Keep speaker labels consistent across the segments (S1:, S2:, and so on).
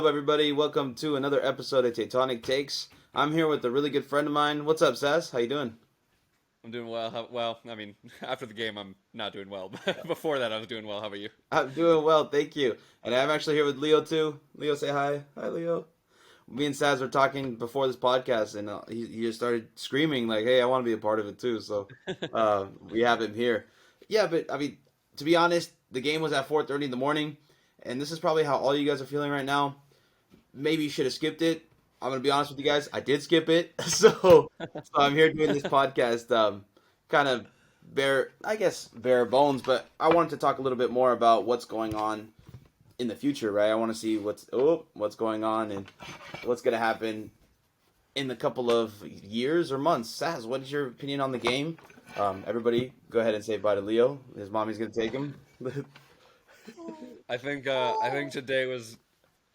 S1: everybody? Welcome to another episode of Tectonic Takes. I'm here with a really good friend of mine. What's up, SAZ? How you doing?
S2: I'm doing well. After the game, I'm not doing well. But before that, I was doing well. How about you?
S1: I'm doing well, thank you. And I'm actually here with Leo too. Leo, say hi. Hi, Leo. Me and SAZ were talking before this podcast, and he just started screaming like, "Hey, I want to be a part of it too." So we have him here. Yeah, but I mean, to be honest, the game was at 4:30 in the morning, and this is probably how all you guys are feeling right now. Maybe you should have skipped it. I'm gonna be honest with you guys. I did skip it, so I'm here doing this podcast. Kind of bare bones, but I wanted to talk a little bit more about what's going on in the future, right? I want to see what's going on and what's gonna happen in the couple of years or months. Saz, what is your opinion on the game? Everybody, go ahead and say bye to Leo. His mommy's gonna take him.
S2: I think today was.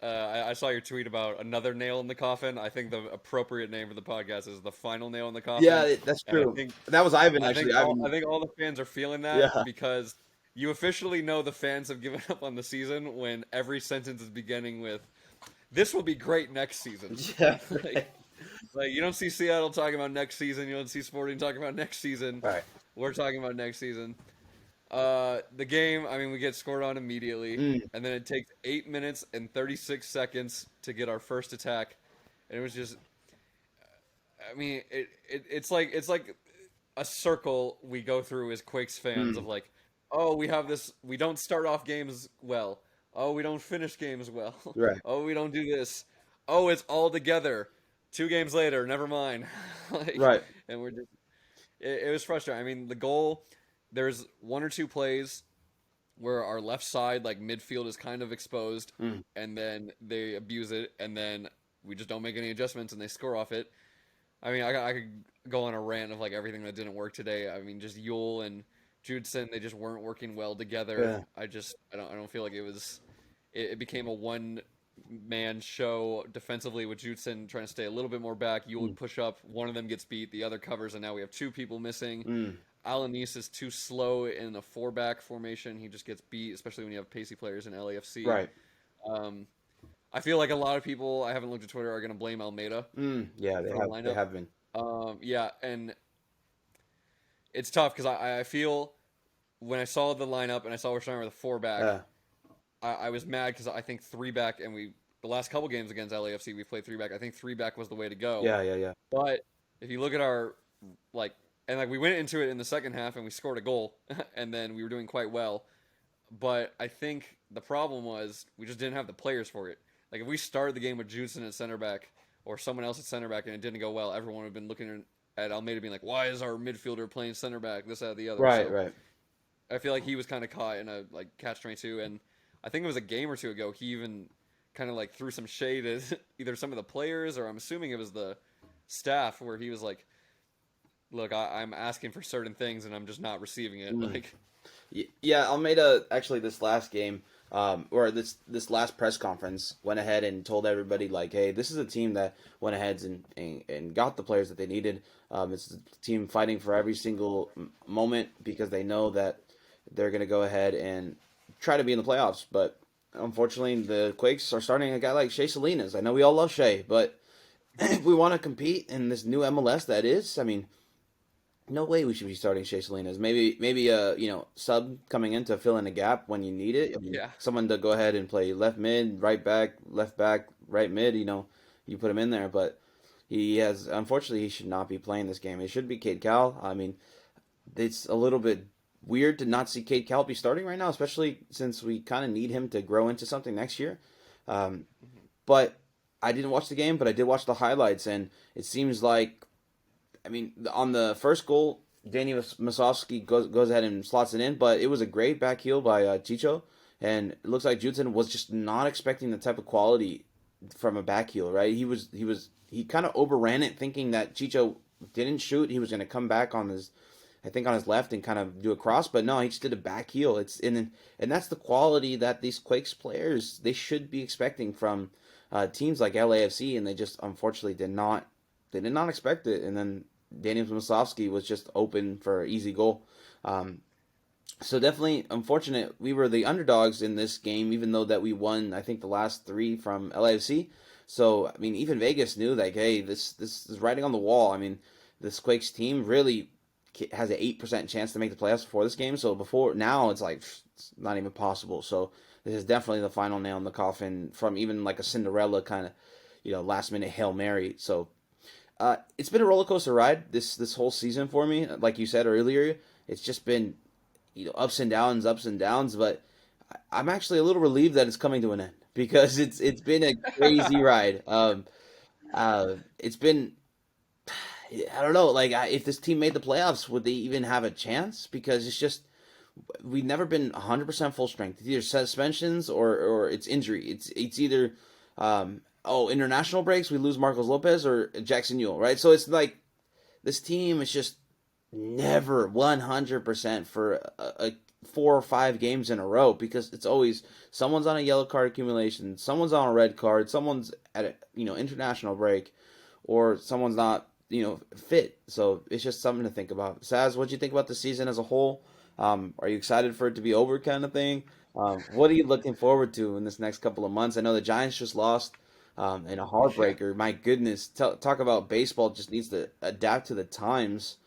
S2: I saw your tweet about another nail in the coffin. I think the appropriate name for the podcast is the final nail in the coffin.
S1: Yeah, that's
S2: And I
S1: true.
S2: think
S1: That was Ivan
S2: I think
S1: actually.
S2: all I
S1: Ivan,
S2: think all the fans are feeling that
S1: yeah,
S2: because you officially know the fans have given up on the season when every sentence is beginning with "This will be great next season."
S1: yeah,
S2: like, like you don't see Seattle talking about next season. You don't see Sporting talking about next season.
S1: right.
S2: We're talking about next season. The game, I mean, we get scored on immediately,
S1: Mm,
S2: and then it takes 8 minutes and 36 seconds to get our first attack, and it was just, I mean, it's like a circle we go through as Quakes fans of
S1: mm,
S2: like, oh, we have this, we don't start off games well, oh, we don't finish games well,
S1: right,
S2: oh, we don't do this, oh, it's all together. 2 games later, never mind, like,
S1: right.
S2: and we're just it was frustrating. I mean, the goal, there's one or two plays where our left side, like midfield, is kind of exposed,
S1: Mm,
S2: and then they abuse it, and then we just don't make any adjustments, and they score off it. I mean, I could go on a rant of like everything that didn't work today. I mean, just Yule and Judson, they just weren't working well together.
S1: yeah.
S2: I don't feel like it was. It became a one man show defensively with Judson trying to stay a little bit more back. Yule
S1: Mm,
S2: would push up, one of them gets beat, the other covers, and now we have two people missing.
S1: mm,
S2: Alanis is too slow in a four-back formation. He just gets beat, especially when you have pacey players in LAFC.
S1: right.
S2: Um, I feel like a lot of people, I haven't looked at Twitter, are going to blame Almeida
S1: Yeah, they
S2: for the
S1: have. They
S2: lineup.
S1: have been.
S2: Yeah, and it's tough because I feel when I saw the lineup and I saw we're starting with a four-back,
S1: Yeah,
S2: I was mad because I think three-back, and the last couple games against LAFC, we played three-back. I think three-back was the way to go.
S1: yeah, yeah, yeah.
S2: But if you look at our like we went into it in the second half and we scored a goal and then we were doing quite well. But I think the problem was we just didn't have the players for it. Like if we started the game with Judson at center back or someone else at center back and it didn't go well, everyone would have been looking at Almeida being like, "Why is our midfielder playing center back? This, that, the other."
S1: Right,
S2: So
S1: right.
S2: I feel like he was kind of caught in a like catch 22, and I think it was a game or two ago he even kind of like threw some shade at either some of the players or I'm assuming it was the staff where he was like, "Look, I'm asking for certain things and I'm just not receiving it."
S1: Mm.
S2: Like,
S1: Yeah, Almeida actually this last game, or this last press conference, went ahead and told everybody like, hey, this is a team that went ahead and got the players that they needed. It's a team fighting for every single moment because they know that they're gonna go ahead and try to be in the playoffs. But unfortunately, the Quakes are starting a guy like Shea Salinas. I know we all love Shea, but if we want to compete in this new MLS that is, I mean, no way we should be starting Shea Salinas. Maybe sub coming in to fill in a gap when you need it. I mean,
S2: yeah,
S1: someone to go ahead and play left mid, right back, left back, right mid. You put him in there, but he has unfortunately he should not be playing this game. It should be Cade Cal. I mean, it's a little bit weird to not see Cade Cal be starting right now, especially since we kind of need him to grow into something next year. Um, but I didn't watch the game, but I did watch the highlights, and it seems like I mean, on the first goal, Danny Masovsky goes ahead and slots it in, but it was a great back heel by Chicho, and it looks like Judson was just not expecting the type of quality from a back heel, right? He kind of overran it, thinking that Chicho didn't shoot. He was going to come back on his, I think on his left and kind of do a cross, but no, he just did a back heel. And that's the quality that these Quakes players they should be expecting from teams like LAFC, and they just unfortunately did not. They did not expect it, and then Daniel Musovsky was just open for an easy goal. Um, So definitely unfortunate. We were the underdogs in this game, even though that we won, I think, the last three from LAFC. So I mean, even Vegas knew like, hey, this is writing on the wall. I mean, this Quakes team really has an 8% chance to make the playoffs before this game. So before now, it's like it's not even possible. So this is definitely the final nail in the coffin from even like a Cinderella kind of, last minute Hail Mary. So it's been a roller coaster ride this whole season for me. Like you said earlier, it's just been ups and downs. But I'm actually a little relieved that it's coming to an end because it's been a crazy ride. It's been I don't know, like if this team made the playoffs, would they even have a chance? Because it's just we've never been 100% full strength. It's either suspensions or it's injury. It's either international breaks, we lose Marcos Lopez or Jackson Newell, right? So it's like this team is just never 100% for 4 or 5 games in a row because it's always someone's on a yellow card accumulation, someone's on a red card, someone's at a international break, or someone's not fit. So it's just something to think about. Saz, what do you think about the season as a whole? Are you excited for it to be over, kind of thing? What are you looking forward to in this next couple of months? I know the Giants just lost in a
S2: Yeah.
S1: heartbreaker. My goodness, talk about baseball just needs to adapt to the times.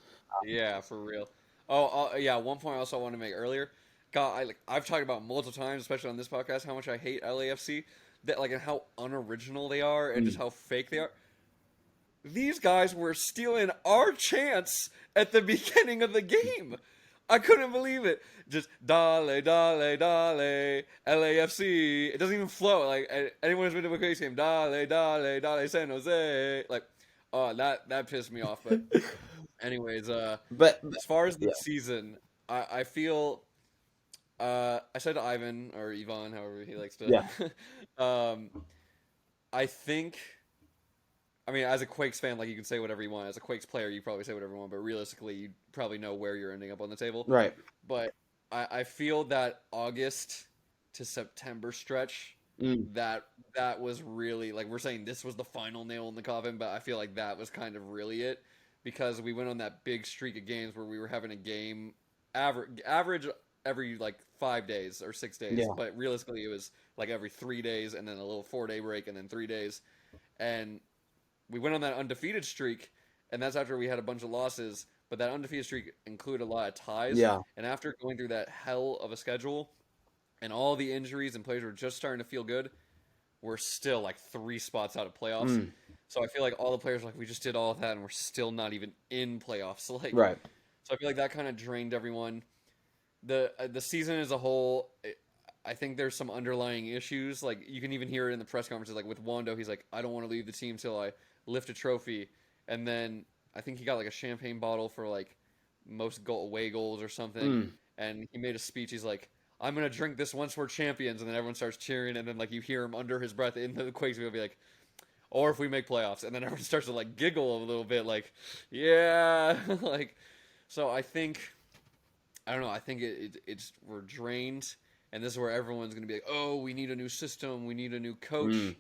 S2: Yeah, for real. Oh, yeah. One point I also wanted to make earlier. God, I've talked about multiple times, especially on this podcast, how much I hate LAFC. That like and how unoriginal they are and just
S1: Mm.
S2: how fake they are. These guys were stealing our chance at the beginning of the game. I couldn't believe it. Just dale, dale, dale, LAFC. It doesn't even flow. Like anyone who's been to a Quakes game, dale, dale, dale, San Jose. Like, oh, that pissed me off. But anyways,
S1: But
S2: as far as the
S1: yeah,
S2: season, I feel I said to Ivan or Ivan, however he likes to.
S1: yeah,
S2: um, I think. I mean, as a Quakes fan, like you can say whatever you want. As a Quakes player, you probably say whatever you want, but realistically, you probably know where you're ending up on the table.
S1: right.
S2: But I feel that August to September stretch,
S1: Mm.
S2: that was really like we're saying this was the final nail in the coffin, but I feel like that was kind of really it because we went on that big streak of games where we were having a game average every like 5 days or 6 days,
S1: Yeah.
S2: but realistically it was like every 3 days and then a little 4 day break and then 3 days, and we went on that undefeated streak, and that's after we had a bunch of losses. But that undefeated streak included a lot of ties,
S1: Yeah.
S2: and after going through that hell of a schedule and all the injuries and players were just starting to feel good, we're still like 3 spots out of playoffs.
S1: Mm.
S2: So I feel like all the players are like we just did all of that and we're still not even in playoffs. Like,
S1: Right.
S2: so I feel like that kind of drained everyone. The season as a whole, I think there's some underlying issues. Like you can even hear it in the press conferences. Like with Wando, he's like, I don't want to leave the team till I lift a trophy. And then I think he got like a champagne bottle for like most away goals or something.
S1: Mm.
S2: And he made a speech. He's like, I'm gonna drink this once we're champions. And then everyone starts cheering. And then like you hear him under his breath in the Quakes, he'll be like, or if we make playoffs. And then everyone starts to like giggle a little bit, like, yeah, like. So I think I don't know. I think it's we're drained, and this is where everyone's going to be like, "Oh, we need a new system. We need a new
S1: Mm.
S2: coach."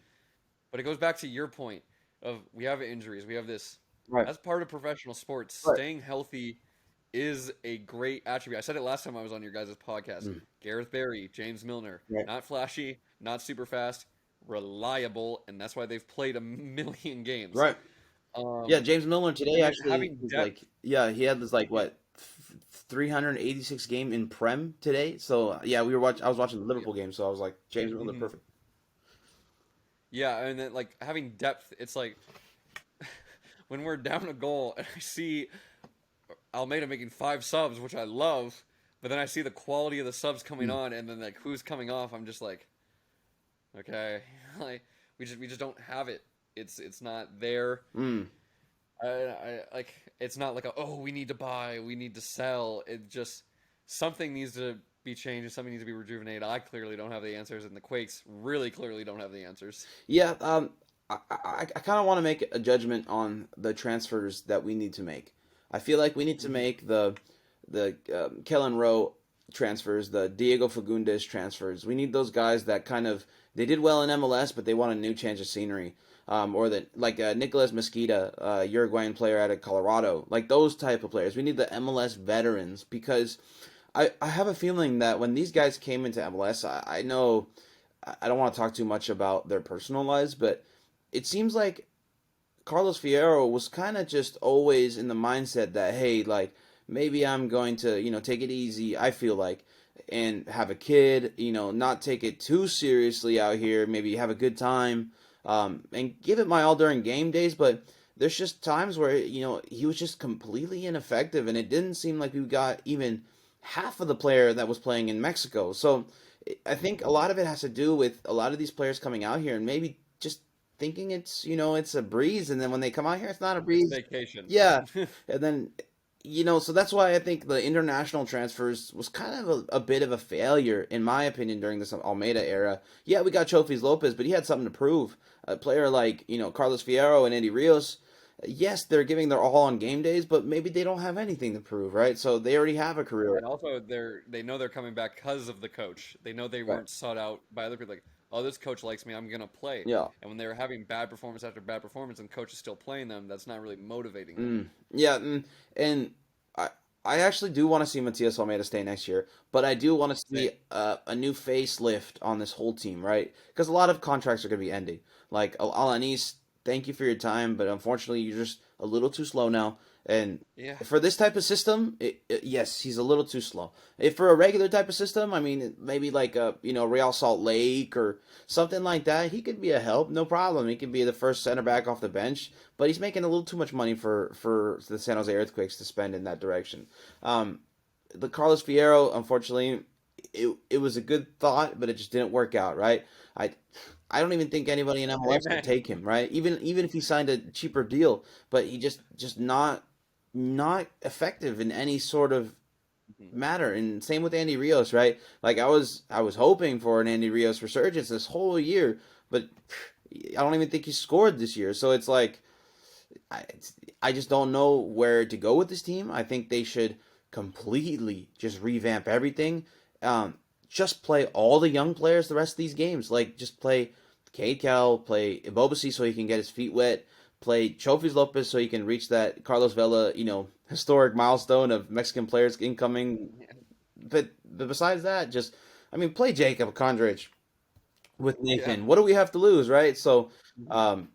S2: But it goes back to your point of we have injuries. We have this.
S1: Right.
S2: That's part of professional sports.
S1: Right.
S2: Staying healthy is a great attribute. I said it last time I was on your guys' podcast.
S1: Mm.
S2: Gareth Barry, James Milner,
S1: Right.
S2: not flashy, not super fast, reliable, and that's why they've played a million games.
S1: Right. Yeah, James Milner today
S2: And then
S1: actually
S2: having
S1: was
S2: depth.
S1: like, yeah, he had this like
S2: Yeah,
S1: what 386 game in Prem today. So yeah, we were watch. I was watching the
S2: yeah.
S1: Liverpool game, so I was like, James Milner,
S2: Mhm.
S1: perfect.
S2: Yeah, and then like having depth, it's like when we're down a goal and I see Almeida making 5 subs, which I love, but then I see the quality of the subs coming
S1: Mm.
S2: on and then like who's coming off, I'm just like, okay, like we just don't have it. It's not there.
S1: Mm.
S2: I like it's not like we need to buy, we need to sell. It just something needs to be changed, something needs to be rejuvenated. I clearly don't have the answers, and the Quakes really clearly don't have the answers.
S1: Yeah. I kind of want to make a judgment on the transfers that we need to make. I feel like we need to
S2: Hmm.
S1: make the Kellen Rowe transfers, the Diego Fagundes transfers. We need those guys that kind of they did well in MLS, but they want a new change of scenery. Or that like Nicolas Mosqueda, Uruguayan player out of Colorado, like those type of players. We need the MLS veterans because I have a feeling that when these guys came into MLS, I know I don't want to talk too much about their personal lives, but it seems like Carlos Fierro was kind of just always in the mindset that, hey, like maybe I'm going to, take it easy. I feel like, and have a kid, not take it too seriously out here. Maybe have a good time, and give it my all during game days. But there's just times where he was just completely ineffective, and it didn't seem like we got even half of the player that was playing in Mexico. So I think a lot of it has to do with a lot of these players coming out here and maybe just thinking it's a breeze, and then when they come out here, it's not a
S2: It's
S1: breeze.
S2: vacation.
S1: Yeah, and then so that's why I think the international transfers was kind of a bit of a failure, in my opinion, during this Almeida era. Yeah, we got Chofis Lopez, but he had something to prove. A player like Carlos Fierro and Andy Rios, yes, they're giving their all on game days, but maybe they don't have anything to prove, right? So they already have a career.
S2: And also, they know they're coming back because of the coach. They know they
S1: Right.
S2: weren't sought out by other people. Like, oh, this coach likes me, I'm gonna play.
S1: Yeah.
S2: And when they were having bad performance after bad performance, and coach is still playing them, that's not really motivating them.
S1: Yeah, and I I actually do want to see Matias Almeida stay next year, but I do want to see
S2: Same.
S1: a new facelift on this whole team, right? Because a lot of contracts are going to be ending. Like Alanis, thank you for your time, but unfortunately you're just a little too slow now. And
S2: Yeah.
S1: for this type of system, yes, he's a little too slow. If for a regular type of system, I mean, maybe like a Real Salt Lake or something like that, he could be a help, no problem. He could be the first center back off the bench, but he's making a little too much money for the San Jose Earthquakes to spend in that direction. Um, the Carlos Fierro, unfortunately, it was a good thought, but it just didn't work out, right? I I don't even think anybody in MLS would
S2: Amen.
S1: take him, right? Even if he signed a cheaper deal, but he just not effective in any sort of
S2: Mhm.
S1: matter. And same with Andy Rios, right? Like I was hoping for an Andy Rios resurgence this whole year, but I don't even think he scored this year. So it's like I, I just don't know where to go with this team. I think they should completely just revamp everything. Um, just play all the young players the rest of these games. Like just play Cade Cal, play Ibobasi so he can get his feet wet. Play Chofis Lopez so he can reach that Carlos Vela, historic milestone of Mexican players incoming.
S2: Yeah.
S1: But besides that, just I mean, play Jacob Kondrich with
S2: Yeah.
S1: Nathan. What do we have to lose, right? So,
S2: Mhm.
S1: um,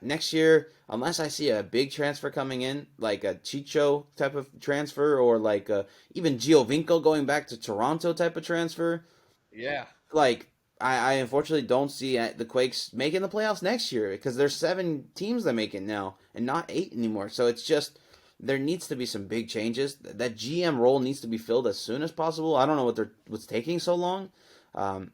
S1: next year, unless I see a big transfer coming in, like a Chicho type of transfer, or like even Giovinco going back to Toronto type of transfer,
S2: Yeah.
S1: like I unfortunately don't see the Quakes making the playoffs next year because there's 7 teams that make it now and not 8 anymore. So it's just there needs to be some big changes. That GM role needs to be filled as soon as possible. I don't know what's taking so long, um,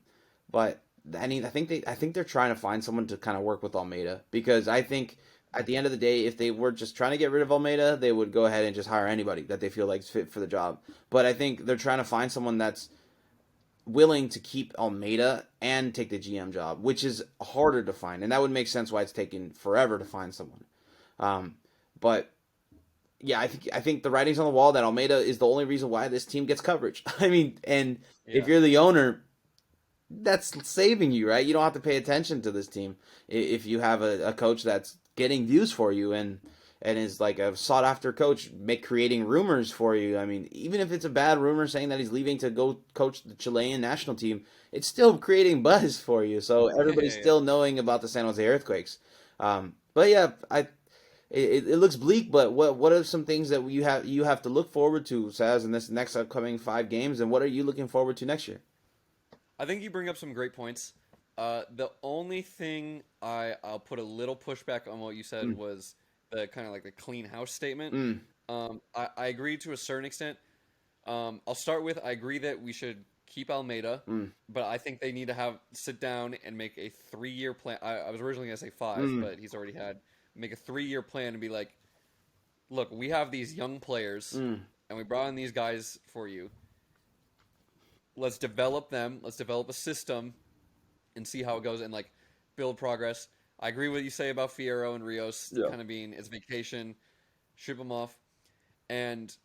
S1: but I mean I think they're trying to find someone to kind of work with Almeida because I think at the end of the day, if they were just trying to get rid of Almeida, they would go ahead and just hire anybody that they feel like is fit for the job. But I think they're trying to find someone that's willing to keep Almeida and take the GM job, which is harder to find, and that would make sense why it's taken forever to find someone. Um, but yeah, I think the writing's on the wall that Almeida is the only reason why this team gets coverage. I mean, and if
S2: Yeah.
S1: you're the owner, that's saving you, right? You don't have to pay attention to this team if you have a coach that's getting views for you and is like a sought after coach, make creating rumors for you. I mean, even if it's a bad rumor saying that he's leaving to go coach the Chilean national team, it's still creating buzz for you. So
S2: Yeah.
S1: everybody's
S2: Yeah.
S1: still knowing about the San Jose Earthquakes. But yeah, it looks bleak. But what are some things that you have to look forward to, Saz, in this next upcoming 5 games, and what are you looking forward to next year?
S2: I think you bring up some great points. The only thing I'll put a little pushback on what you said
S1: Mm,
S2: was the kind of like the clean house statement.
S1: mm,
S2: I agree to a certain extent. I'll start with I agree that we should keep Almeida,
S1: mm,
S2: but I think they need to have sit down and make a 3 year plan. I was originally gonna say five,
S1: mm,
S2: but he's already had make a 3 year plan and be like, look, we have these young players,
S1: mm.
S2: and we brought in these guys for you. Let's develop them. Let's develop a system and see how it goes and like build progress. I agree with what you say about Fierro and Rios
S1: Yeah.
S2: kind of being it's vacation, ship them off, and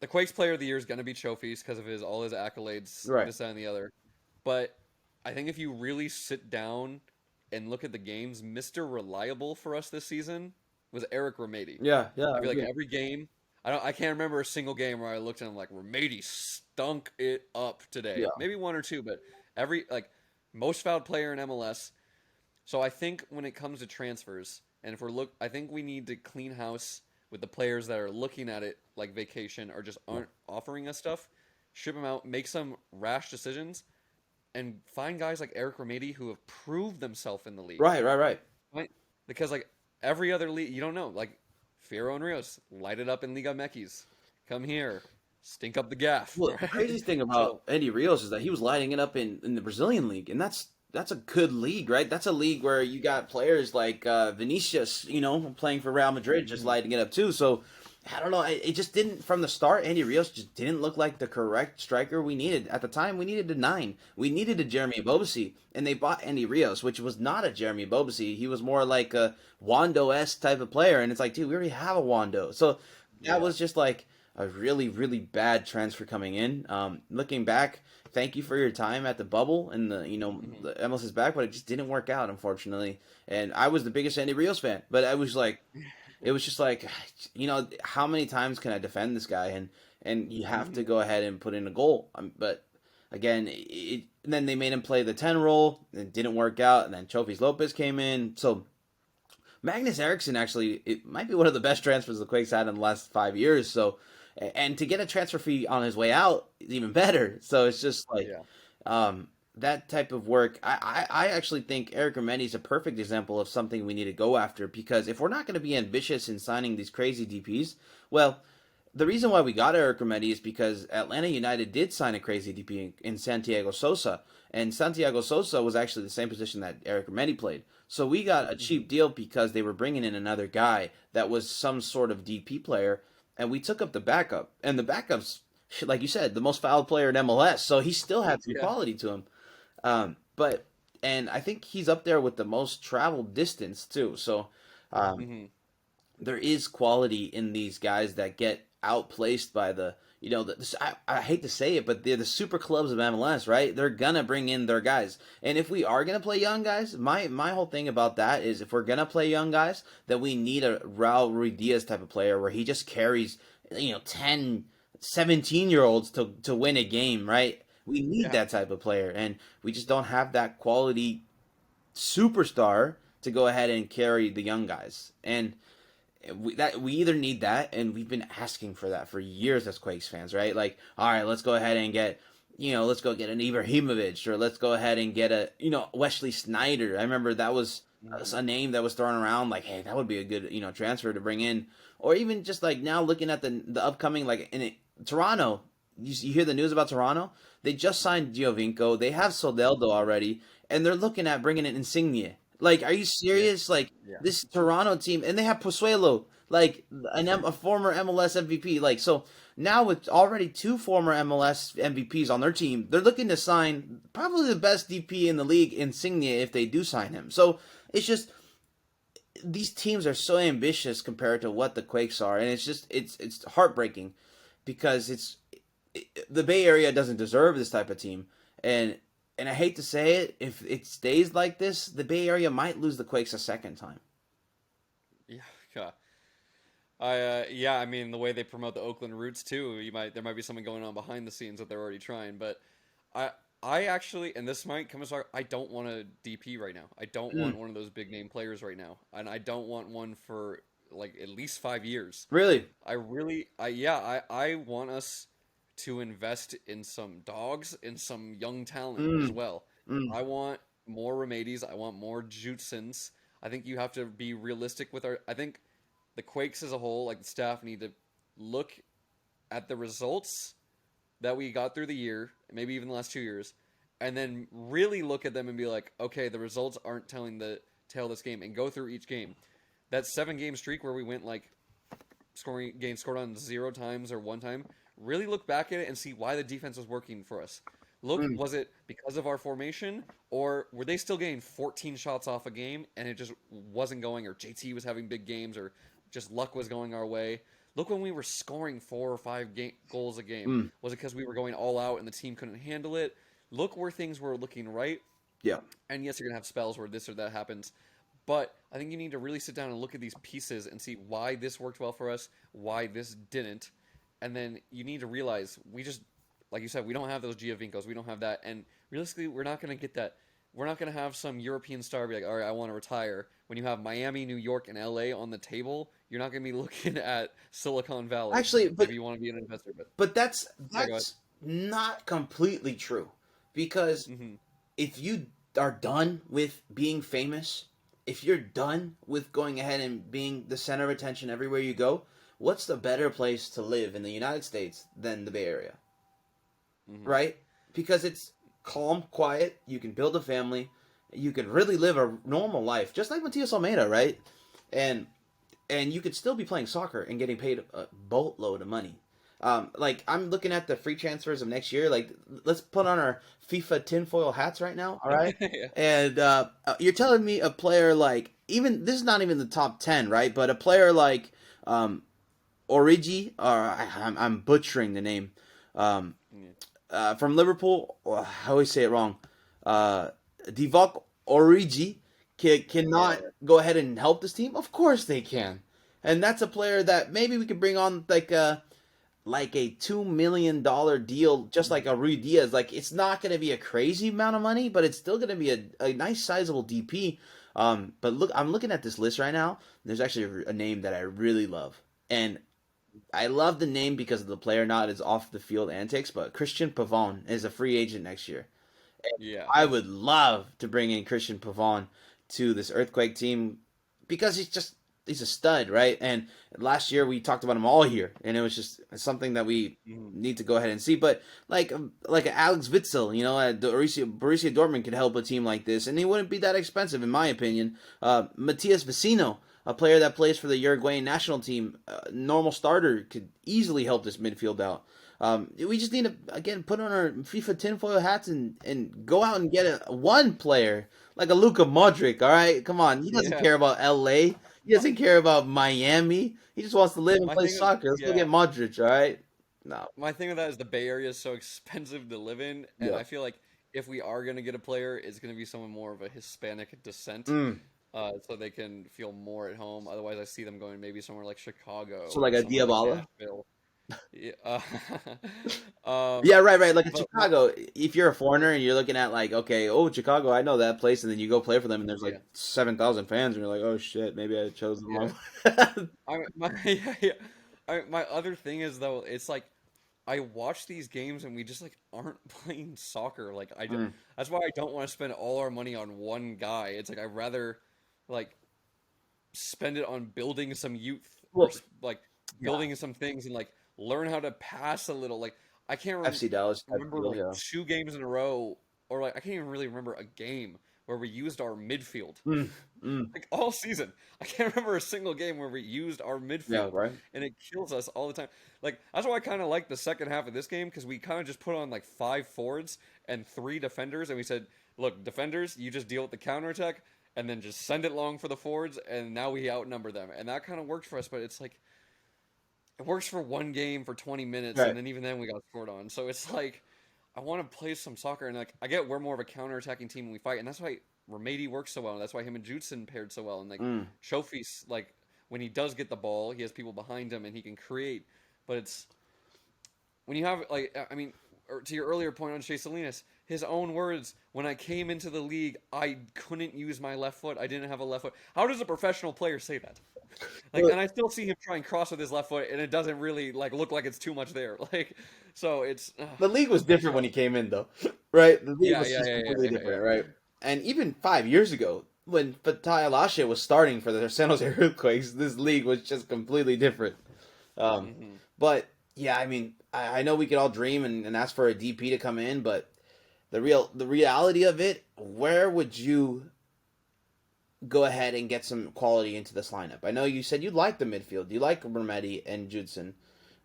S2: the Quakes Player of the Year is going to be Chofis because of his all his accolades,
S1: Right.
S2: this that, and the other. But I think if you really sit down and look at the games, Mister Reliable for us this season was Eric Ramady.
S1: Yeah. Yeah.
S2: I
S1: I
S2: feel like
S1: agree.
S2: every game, I can't remember a single game where I looked at him like Remedy stunk it up today.
S1: Yeah.
S2: Maybe one or two, but every like most fouled player in MLS. So I think when it comes to transfers, and if I think we need to clean house with the players that are looking at it like vacation or just
S1: Yeah.
S2: aren't offering us stuff. Ship them out, make some rash decisions, and find guys like Eric Remedy who have proved themselves in the league.
S1: Right, right, right.
S2: Right? Because like every other league, you don't know. Like Fierro and Rios, light it up in Liga Mekis. Come here, stink up the gaff.
S1: Well, the
S2: Right?
S1: craziest thing about
S2: So
S1: Andy Rios is that he was lighting it up in the Brazilian league, and that's a good league, right? That's a league where you got players like Vinicius, playing for Real Madrid, just
S2: mhm.
S1: lighting it up too. So I don't know. It just didn't from the start. Andy Rios just didn't look like the correct striker we needed at the time. We needed a nine. We needed a Jeremy Bobasi, and they bought Andy Rios, which was not a Jeremy Bobasi. He was more like a Wando-esque type of player, and it's like, dude, we already have a Wando. So that
S2: Yeah.
S1: was just like a really, really bad transfer coming in. Looking back, thank you for your time at the bubble and
S2: Mhm.
S1: the MLS is back, but it just didn't work out, unfortunately. And I was the biggest Andy Rios fan, but I was like, it was just like, how many times can I defend this guy? And you have to
S2: Mhm.
S1: go ahead and put in a goal. But again, and then they made him play the 10 role, and it didn't work out. And then Chofis Lopez came in. So Magnus Eriksson actually, it might be one of the best transfers the Quakes had in the last 5 years. So, and to get a transfer fee on his way out is even better. So it's just like,
S2: Yeah.
S1: um, that type of work. I actually think Eric Remedi is a perfect example of something we need to go after because if we're not going to be ambitious in signing these crazy DPs, well, the reason why we got Eric Remedi is because Atlanta United did sign a crazy DP in Santiago Sosa, and Santiago Sosa was actually the same position that Eric Remedi played. So we got a cheap
S2: Mhm.
S1: deal because they were bringing in another guy that was some sort of DP player, and we took up the backup. And the backup's, like you said, the most fouled player in MLS, so he still had some
S2: Yeah.
S1: quality to him. But and I think he's up there with the most traveled distance too. So um,
S2: Mhm.
S1: there is quality in these guys that get outplaced by I hate to say it, but they're the super clubs of MLS, right? They're gonna bring in their guys, and if we are gonna play young guys, my whole thing about that is if we're gonna play young guys, that we need a Raul Ruiz type of player where he just carries 10, 17 year olds to win a game, right? We need
S2: Yeah.
S1: that type of player, and we just don't have that quality superstar to go ahead and carry the young guys, and we either need that, and we've been asking for that for years as Quakes fans, right? Like, all right, let's go ahead and get, let's go get an Ibrahimovic, or let's go ahead and get a, Wesley Snyder. I remember that was
S2: Mhm.
S1: a name that was thrown around, like, hey, that would be a good, transfer to bring in, or even just like now looking at the upcoming, like Toronto. You hear the news about Toronto? They just signed Giovinco. They have Sodeldo already, and they're looking at bringing in Insigne. Like, are you
S2: Yeah.
S1: serious? Like,
S2: Yeah.
S1: this Toronto team, and they have Posuelo, like a former MLS MVP. Like, so now with already two former MLS MVPs on their team, they're looking to sign probably the best DP in the league, Insigne, if they do sign him. So it's just these teams are so ambitious compared to what the Quakes are, and it's heartbreaking because the Bay Area doesn't deserve this type of team, and I hate to say it, if it stays like this, the Bay Area might lose the Quakes a second time.
S2: Yeah. Yeah. Yeah, I mean the way they promote the Oakland roots too, there might be something going on behind the scenes that they're already trying, but I I actually, and this might come as I don't want a DP right now. I don't
S1: Mm,
S2: want one of those big name players right now, and I don't want one for like at least 5 years.
S1: really?
S2: I want us to invest in some dogs and some young talent as
S1: Mm,
S2: well.
S1: mm,
S2: I want more Remedies. I want more Jutsons. I think you have to be realistic with our. I think the Quakes as a whole, like the staff, need to look at the results that we got through the year, maybe even the last 2 years, and then really look at them and be like, okay, the results aren't telling the tale of this game, and go through each game. That 7 game streak where we went like scoring games scored on 0 times or 1 time. Really look back at it and see why the defense was working for us. Look,
S1: mm.
S2: was it because of our formation, or were they still getting 14 shots off a game and it just wasn't going, or JT was having big games, or just luck was going our way? Look when we were scoring 4 or 5 goals a game.
S1: Mm,
S2: Was it because we were going all out and the team couldn't handle it? Look where things were looking right.
S1: yeah.
S2: And yes, you're gonna have spells where this or that happens, But I think you need to really sit down and look at these pieces and see why this worked well for us, why this didn't, and then you need to realize we just, like you said, we don't have those Giovincos, we don't have that, and realistically, we're not going to get that. We're not going to have some European star be like, all right, I want to retire. When you have Miami, New York, and LA on the table, you're not going to be looking at Silicon Valley.
S1: Actually, but
S2: Maybe you want to be an investor,
S1: but that's
S2: yeah, go ahead.
S1: that's not completely true, because
S2: Mm-hmm.
S1: if you are done with being famous, if you're done with going ahead and being the center of attention everywhere you go, what's the better place to live in the United States than the Bay Area?
S2: Mm-hmm.
S1: Right? Because it's calm, quiet, you can build a family, you can really live a normal life, just like Matias Almeida, right? And you could still be playing soccer and getting paid a boatload of money. Like, I'm looking at the free transfers of next year. Like, let's put on our FIFA tinfoil hats right now, all right?
S2: Yeah.
S1: And you're telling me a player like, even this is not even the top 10, right? But a player like Origi, or I'm butchering the name, from Liverpool. I always say it wrong. Divock Origi cannot go ahead and help this team. Of course they can, and that's a player that maybe we could bring on like a $2 million deal, just like a Rui Diaz. Like, it's not going to be a crazy amount of money, but it's still going to be a nice sizable DP. But look, I'm looking at this list right now. There's actually a name that I really love, and I love the name because of the player, not his off the field antics. But Christian Pavon is a free agent next year.
S2: Yeah.
S1: I would love to bring in Christian Pavon to this Earthquake team because he's a stud, right? And last year we talked about him all year, and it was just something that we need to go ahead and see. But like Alex Witzel, you know, at Borussia Dortmund could help a team like this, and he wouldn't be that expensive in my opinion. Matias Vecino, a player that plays for the Uruguayan national team, normal starter, could easily help this midfield out. We just need to, again, put on our FIFA tinfoil hats and go out and get one player, like a Luka Modric, all right? Come on. He doesn't care about LA. He doesn't care about Miami. He just wants to live and play soccer. Let's go get Modric, all right? No.
S2: My thing with that is the Bay Area is so expensive to live in, and I feel like if we are going to get a player, it's going to be someone more of a Hispanic descent. So they can feel more at home. Otherwise, I see them going maybe somewhere like Chicago.
S1: So like a Diabala?
S2: Like
S1: Yeah, right. Like in Chicago, if you're a foreigner and you're looking at like, okay, Chicago, I know that place, and then you go play for them, and there's like 7,000 fans, and you're like, oh shit, maybe I chose the wrong.
S2: My other thing is though, it's like I watch these games and we just like aren't playing soccer. Like that's why I don't want to spend all our money on one guy. It's like I'd rather like spend it on building some youth, or like building some things and like learn how to pass a little. Like I can't
S1: FC Dallas
S2: remember like 2 games in a row, or like I can't even really remember a game where we used our midfield. Like all season, I can't remember a single game where we used our midfield, and it kills us all the time. Like that's why I kind of like the second half of this game, because we kind of just put on like 5 forwards and 3 defenders, and we said, look, defenders, you just deal with the counterattack, and then just send it long for the forwards, and now we outnumber them, and that kind of worked for us. But it's like it works for one game for 20 minutes, and then even then we got scored on. So it's like I want to play some soccer, and like I get we're more of a counterattacking team when we fight, and that's why Remedi works so well, and that's why him and Judson paired so well. And like Chofis, like when he does get the ball, he has people behind him and he can create. But it's when you have like, I mean, to your earlier point on Shea Salinas, his own words: when I came into the league, I couldn't use my left foot. I didn't have a left foot. How does a professional player say that? Like, and I still see him try and cross with his left foot, and it doesn't really like look like it's too much there. Like, so it's
S1: the league was different when he came in, though, right? The league was just completely different, right? And even 5 years ago, when Fatai Alashe was starting for the San Jose Earthquakes, this league was just completely different. But yeah, I mean, I know we could all dream and ask for a DP to come in, but the reality of it, where would you go ahead and get some quality into this lineup? I know you said you like the midfield, you like Remedi and Judson,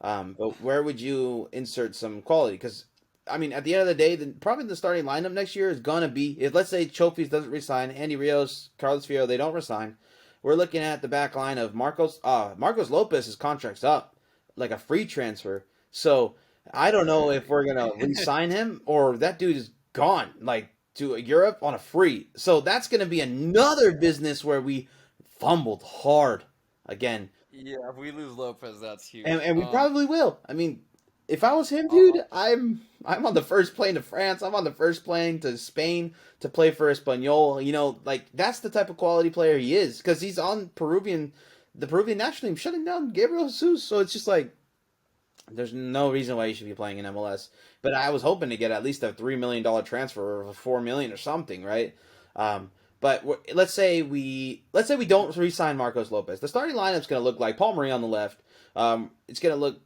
S1: but where would you insert some quality? Because I mean, at the end of the day, probably the starting lineup next year is gonna be, if let's say Chofis doesn't resign, Andy Rios, Carlos Fierro, they don't resign, we're looking at the back line of Marcos Lopez. His contract's up, like a free transfer. So I don't know if we're gonna re-sign him or that dude is gone. Like to Europe on a free. So that's going to be another business where we fumbled hard again.
S2: Yeah, if we lose Lopez, that's
S1: And
S2: huge.
S1: and we probably will. I mean, if I was him,
S2: Uh,
S1: dude, I'm on the first plane to France. I'm on the first plane to Spain to play for Espanyol. You know, like that's the type of quality player he is because he's on the Peruvian national team, shutting down Gabriel Jesus. So it's just like there's no reason why he should be playing in MLS. But I was hoping to get at least a $3 million transfer or $4 million or something, right? But let's say we don't re-sign Marcos Lopez. The starting lineup's going to look like Paul Marie on the left. It's going to look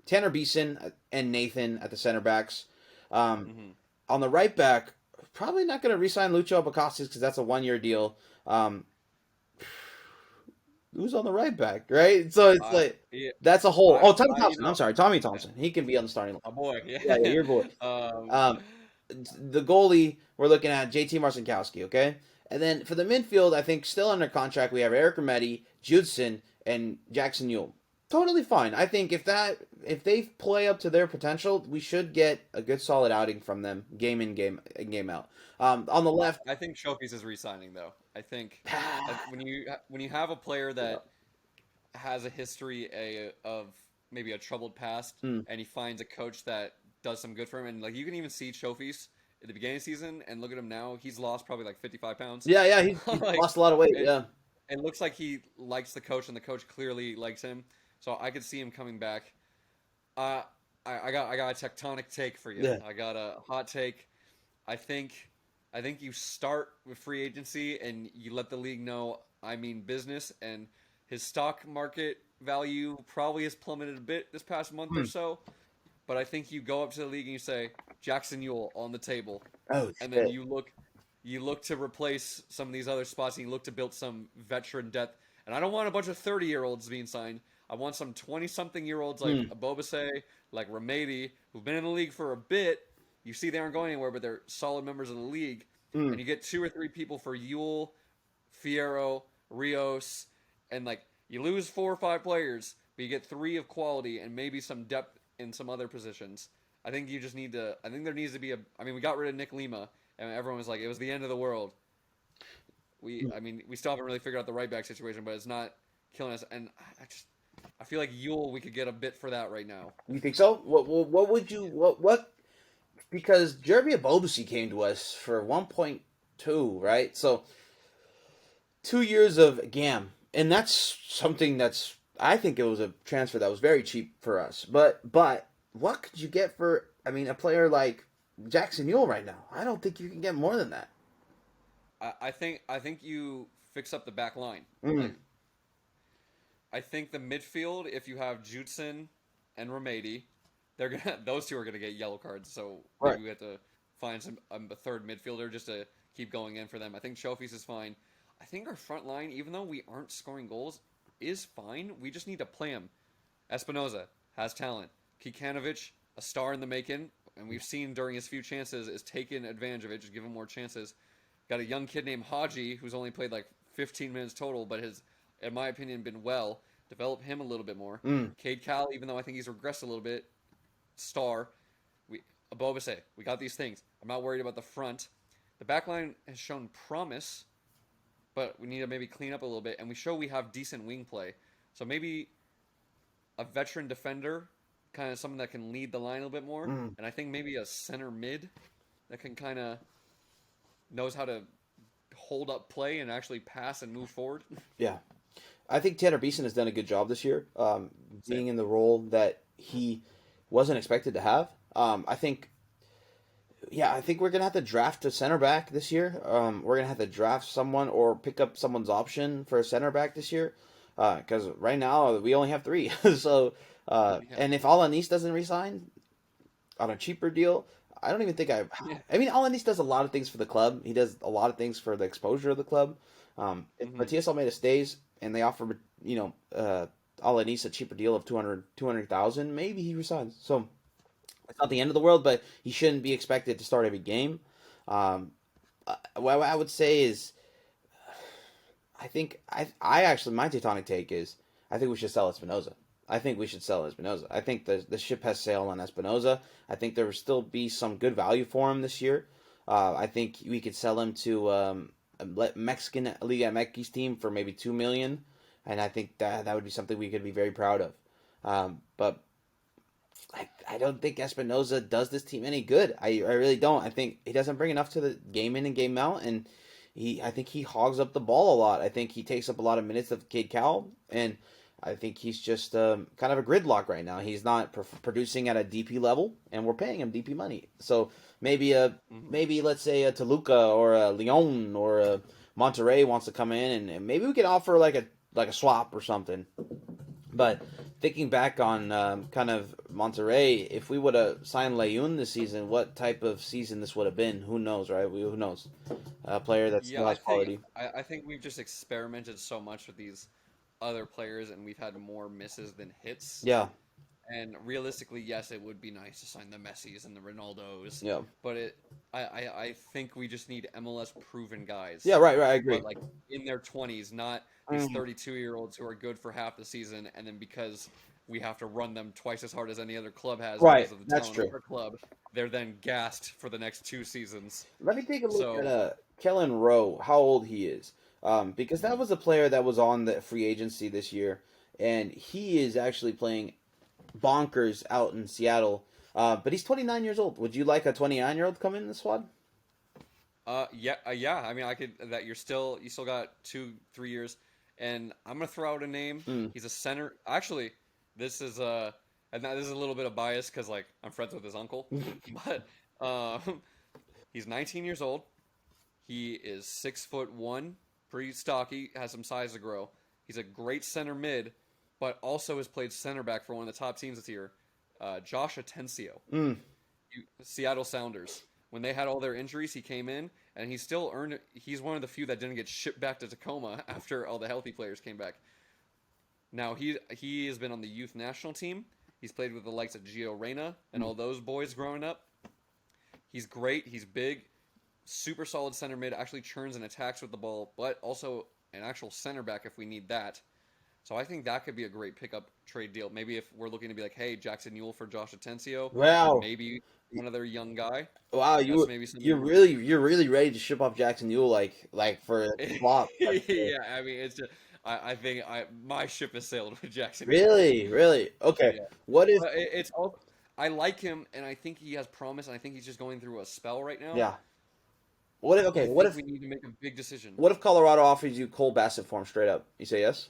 S1: Tanner Beeson and Nathan at the center backs.
S2: mhm.
S1: On the right back, probably not going to re-sign Lucho Abacostas because that's a 1 year deal. Who's on the right back, right? So it's like
S2: Yeah,
S1: that's a whole. Oh, Tommy
S2: you
S1: Thompson. I'm
S2: know,
S1: sorry, Tommy Thompson. He can be on the starting line.
S2: a boy.
S1: Yeah, yeah,
S2: Yeah.
S1: your boy.
S2: um,
S1: Um, the goalie we're looking at JT Marcinkowski, okay, and then for the midfield, I think still under contract we have Eric Remetti, Judson, and Jackson Yule. Totally fine. I think if they play up to their potential, we should get a good solid outing from them, game in game out. On the left,
S2: I think Showpiece is re-signing though. I think when you have a player that has a history of maybe a troubled past,
S1: mm,
S2: and he finds a coach that does some good for him, and like you can even see Showpiece at the beginning of the season, and look at him now. He's lost probably like 55 pounds.
S1: yeah, yeah, he
S2: Like
S1: lost a lot of weight.
S2: it,
S1: Yeah,
S2: it looks like he likes the coach, and the coach clearly likes him. So I could see him coming back. Uh, I got a tectonic take for you.
S1: yeah.
S2: I got a hot take. I think I think you start with free agency and you let the league know I mean business, and his stock market value probably has plummeted a bit this past month or
S1: Hmm.
S2: so. But I think you go up to the league and you say Jackson Yule on the table,
S1: Oh
S2: and then
S1: shit.
S2: you look to replace some of these other spots, and you look to build some veteran depth. And I don't want a bunch of 30-year-olds being signed. I want some 20-something-year-olds like
S1: Hmm.
S2: Abobase, like Ramadi, who've been in the league for a bit. You see they aren't going anywhere, but they're solid members of the league.
S1: Hmm.
S2: And you get two or three people for Yule, Fierro, Rios, and like you lose 4 or 5 players, but you get three of quality and maybe some depth in some other positions. I think you just need to. I think there needs to be a. I mean, we got rid of Nick Lima, and everyone was like, it was the end of the world. I mean, we still haven't really figured out the right back situation, but it's not killing us. And I feel like Yule, we could get a bit for that right now.
S1: You think so? What would you what? Because Jeremy Abobasi came to us for 1.2, right? So 2 years of GAM, and that's something that's I think it was a transfer that was very cheap for us. But what could you get for? I mean, a player like Jackson Yule right now? I don't think you can get more than that.
S2: I think you fix up the back line.
S1: Mm.
S2: Like I think the midfield, if you have Judson and Ramadi, they're gonna those two are gonna get yellow cards. So
S1: Right.
S2: maybe we have to find some a third midfielder just to keep going in for them. I think Showpiece is fine. I think our front line, even though we aren't scoring goals, is fine. We just need to play him. Espinoza has talent. Kikanovic, a star in the making, and we've seen during his few chances is taking advantage of it, just give him more chances. Got a young kid named Haji who's only played like 15 minutes total, but has, in my opinion, been well. Develop him a little bit more.
S1: Mm.
S2: Cade Cal, even though I think he's regressed a little bit, star. We Abobase, we got these things. I'm not worried about the front. The back line has shown promise, but we need to maybe clean up a little bit, and we show we have decent wing play. So maybe a veteran defender, kind of someone that can lead the line a little bit more,
S1: Mm.
S2: and I think maybe a center mid that can kind of knows how to hold up play and actually pass and move forward.
S1: Yeah. I think Tanner Beeson has done a good job this year,
S2: Same.
S1: being in the role that he wasn't expected to have. I think we're gonna have to draft a center back this year. We're gonna have to draft someone or pick up someone's option for a center back this year, because right now we only have three. So,
S2: Yeah.
S1: and if Alanis doesn't resign on a cheaper deal, I don't even think I.
S2: Yeah.
S1: I mean, Alanis does a lot of things for the club. He does a lot of things for the exposure of the club. If
S2: Hmm.
S1: Matias Almeida stays and they offer, Alanis a cheaper deal of 200,000, maybe he resigns. So it's not the end of the world, but he shouldn't be expected to start every game. What I would say is, I actually my Tectonic take is I think we should sell Espinoza. I think we should sell Espinoza. I think the ship has sailed on Espinoza. I think there will still be some good value for him this year. I think we could sell him to a Mexican Liga MX team for maybe 2 million, and I think that would be something we could be very proud of. But I don't think Espinoza does this team any good. I really don't. I think he doesn't bring enough to the game in and game out, and I think he hogs up the ball a lot. I think he takes up a lot of minutes of Cade Cowell, and I think he's just kind of a gridlock right now. He's not producing at a DP level, and we're paying him DP money. So maybe let's say a Toluca or a Leon or a Monterrey wants to come in, and maybe we could offer like a swap or something. But thinking back on kind of Monterrey, if we would have signed Leon this season, what type of season this would have been? Who knows, right? Who knows? A player that
S2: Yeah,
S1: still has quality.
S2: I think we've just experimented so much with these other players, and we've had more misses than hits.
S1: Yeah,
S2: And realistically, yes, it would be nice to sign the Messis and the Ronaldos,
S1: yeah,
S2: but I think we just need MLS proven guys.
S1: yeah. Right, right. I agree.
S2: But like in their 20s, not these
S1: Mhm.
S2: 32-year-olds who are good for half the season, and then because we have to run them twice as hard as any other club has
S1: Right,
S2: because of the
S1: that's
S2: talent
S1: true.
S2: of our club, they're then gassed for the next 2 seasons.
S1: Let me take a look at
S2: So
S1: Kellen Rowe, how old he is, because that
S2: mhm.
S1: was a player that was on the free agency this year, and he is actually playing bonkers out in Seattle. But he's 29 years old. Would you like a 29-year-old come in the squad?
S2: Yeah. I mean, I could that you still got 2 3 years, and I'm gonna throw out a name.
S1: Mm.
S2: He's a center. Actually, this is and this is a little bit of bias because like I'm friends with his uncle, but he's 19 years old. He is 6'1", pretty stocky, has some size to grow. He's a great center mid, but also has played center back for one of the top teams this year. Josh Atencio.
S1: Mm.
S2: Seattle Sounders. When they had all their injuries, he came in and he still earned. He's one of the few that didn't get shipped back to Tacoma after all the healthy players came back. Now he has been on the youth national team. He's played with the likes of Gio Reyna and all those boys growing up. He's great. He's big, super solid center mid. Actually churns and attacks with the ball, but also an actual center back if we need that. So I think that could be a great pickup trade deal. Maybe if we're looking to be like, hey, Jackson Newell for Josh Atencio, and
S1: Wow,
S2: maybe another young guy.
S1: wow,
S2: That's maybe
S1: you're
S2: something.
S1: really ready to ship off Jackson Newell like for a flop.
S2: Yeah, I mean, it's just I think my ship has sailed with Jackson Newell.
S1: Really. Okay.
S2: Yeah,
S1: What if?
S2: but it's all. I like him, and I think he has promise, and I think he's just going through a spell right now.
S1: Yeah. What if?
S2: But I
S1: Okay.
S2: think we need to make a big decision.
S1: What if Colorado offers you Cole Bassett for him straight up? You say yes.